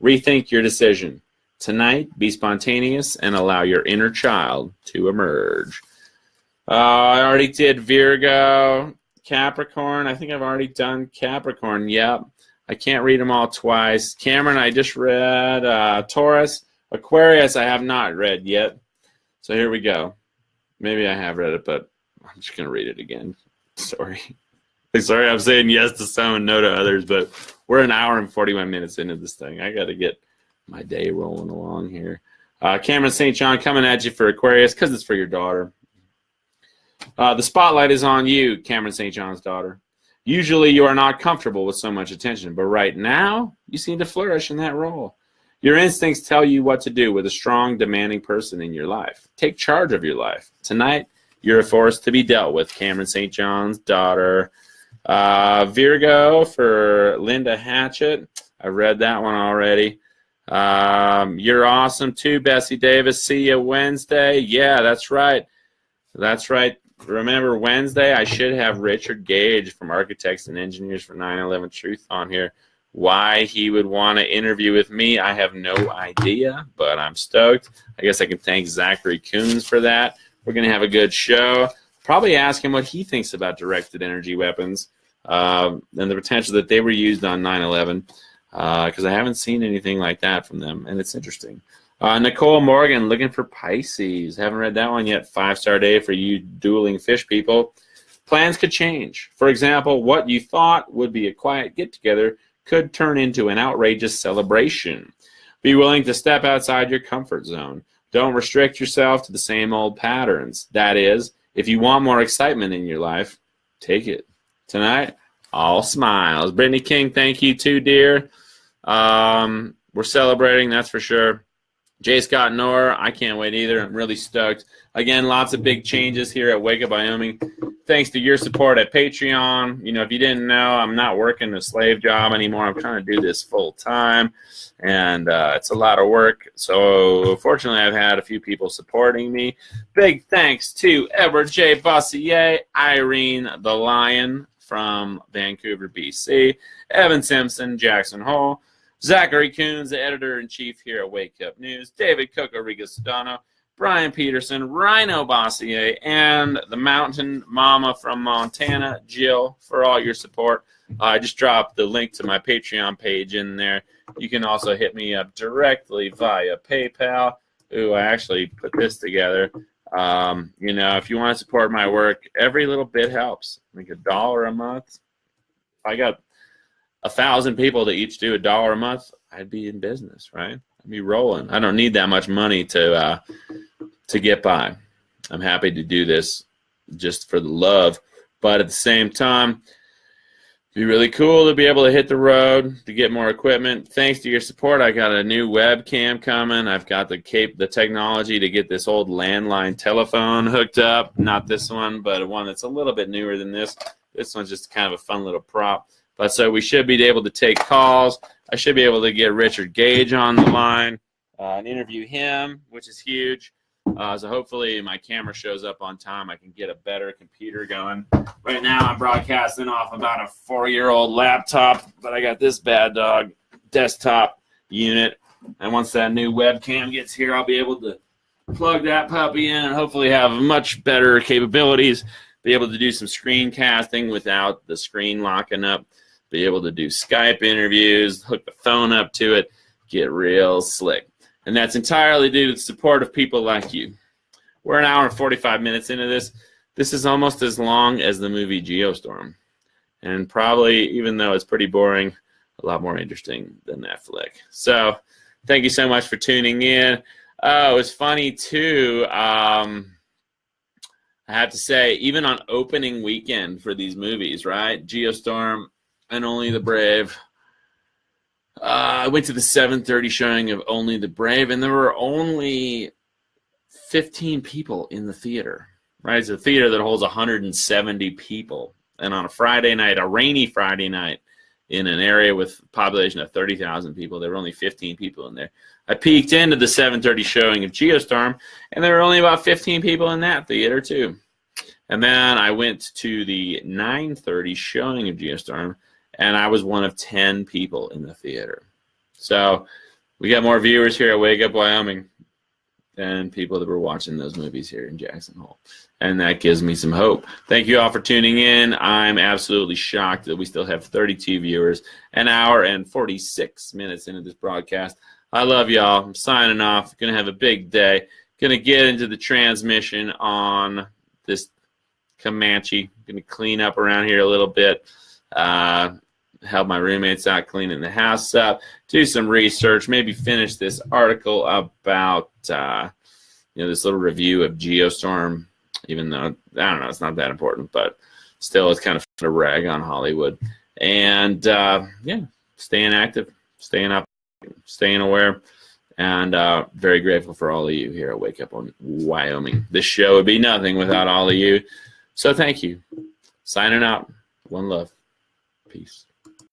Speaker 1: Rethink your decision. Tonight, be spontaneous and allow your inner child to emerge. I already did Virgo, Capricorn. I think I've already done Capricorn. Yep. I can't read them all twice. Cameron, I just read. Taurus. Aquarius, I have not read yet. So here we go. Maybe I have read it, but I'm just going to read it again. Sorry. Sorry, I'm saying yes to some and no to others, but we're an hour and 41 minutes into this thing. I got to get my day rolling along here. Cameron St. John coming at you for Aquarius because it's for your daughter. The spotlight is on you, Cameron St. John's daughter. Usually you are not comfortable with so much attention, but right now you seem to flourish in that role. Your instincts tell you what to do with a strong, demanding person in your life. Take charge of your life. Tonight, you're a force to be dealt with, Cameron St. John's daughter. Virgo for Linda Hatchett. I read that one already. You're awesome too, Bessie Davis. See you Wednesday. Yeah, that's right. That's right. Remember, Wednesday, I should have Richard Gage from Architects and Engineers for 9/11 Truth on here. Why he would want to interview with me, I have no idea, but I'm stoked. I guess I can thank Zachary Coons for that. We're going to have a good show. Probably ask him what he thinks about directed energy weapons and the potential that they were used on 9/11, because I haven't seen anything like that from them, and it's interesting. Nicole Morgan, looking for Pisces. Haven't read that one yet. 5-star day for you dueling fish people. Plans could change. For example, what you thought would be a quiet get-together could turn into an outrageous celebration. Be willing to step outside your comfort zone. Don't restrict yourself to the same old patterns. That is, if you want more excitement in your life, take it. Tonight, all smiles. Brittany King, thank you too, dear. We're celebrating, that's for sure. J. Scott Knorr, I can't wait either. I'm really stoked. Again, lots of big changes here at Wake Up Wyoming. Thanks to your support at Patreon. You know, if you didn't know, I'm not working a slave job anymore. I'm trying to do this full time, and it's a lot of work. So, fortunately, I've had a few people supporting me. Big thanks to Edward J. Bossier, Irene the Lion from Vancouver, BC, Evan Simpson, Jackson Hole, Zachary Coons, the editor-in-chief here at Wake Up News, David Cocoriga Sedano, Brian Peterson, Rhino Bossier, and the Mountain Mama from Montana, Jill, for all your support. I just dropped the link to my Patreon page in there. You can also hit me up directly via PayPal. Ooh, I actually put this together. You know, if you want to support my work, every little bit helps. Like $1 a month. If I got 1,000 people to each do $1 a month, I'd be in business, right? I'd be rolling. I don't need that much money to get by. I'm happy to do this just for the love, but at the same time, it'd be really cool to be able to hit the road, to get more equipment. Thanks to your support, I got a new webcam coming. I've got the technology to get this old landline telephone hooked up. Not this one, but one that's a little bit newer than this. This one's just kind of a fun little prop. But so we should be able to take calls. I should be able to get Richard Gage on the line and interview him, which is huge. So hopefully my camera shows up on time. I can get a better computer going. Right now I'm broadcasting off about a 4-year-old laptop, but I got this bad dog desktop unit. And once that new webcam gets here, I'll be able to plug that puppy in and hopefully have much better capabilities, be able to do some screencasting without the screen locking up, be able to do Skype interviews, hook the phone up to it, get real slick. And that's entirely due to the support of people like you. We're an hour and 45 minutes into this. This is almost as long as the movie Geostorm. And probably, even though it's pretty boring, a lot more interesting than that flick. So thank you so much for tuning in. Oh, it was funny, too. I have to say, even on opening weekend for these movies, right? Geostorm and Only the Brave. I went to the 7:30 showing of Only the Brave, and there were only 15 people in the theater, right? It's a theater that holds 170 people. And on a Friday night, a rainy Friday night, in an area with a population of 30,000 people, there were only 15 people in there. I peeked into the 7:30 showing of Geostorm, and there were only about 15 people in that theater, too. And then I went to the 9:30 showing of Geostorm, and I was one of 10 people in the theater. So we got more viewers here at Wake Up Wyoming than people that were watching those movies here in Jackson Hole. And that gives me some hope. Thank you all for tuning in. I'm absolutely shocked that we still have 32 viewers, an hour and 46 minutes into this broadcast. I love y'all. I'm signing off. Going to have a big day. Going to get into the transmission on this Comanche. Going to clean up around here a little bit. Help my roommates out cleaning the house up, do some research, maybe finish this article about this little review of Geostorm, even though, I don't know, it's not that important, but still it's kind of a rag on Hollywood. And, staying active, staying up, staying aware, and very grateful for all of you here at Wake Up on Wyoming. This show would be nothing without all of you, so thank you. Signing out. One love. Peace.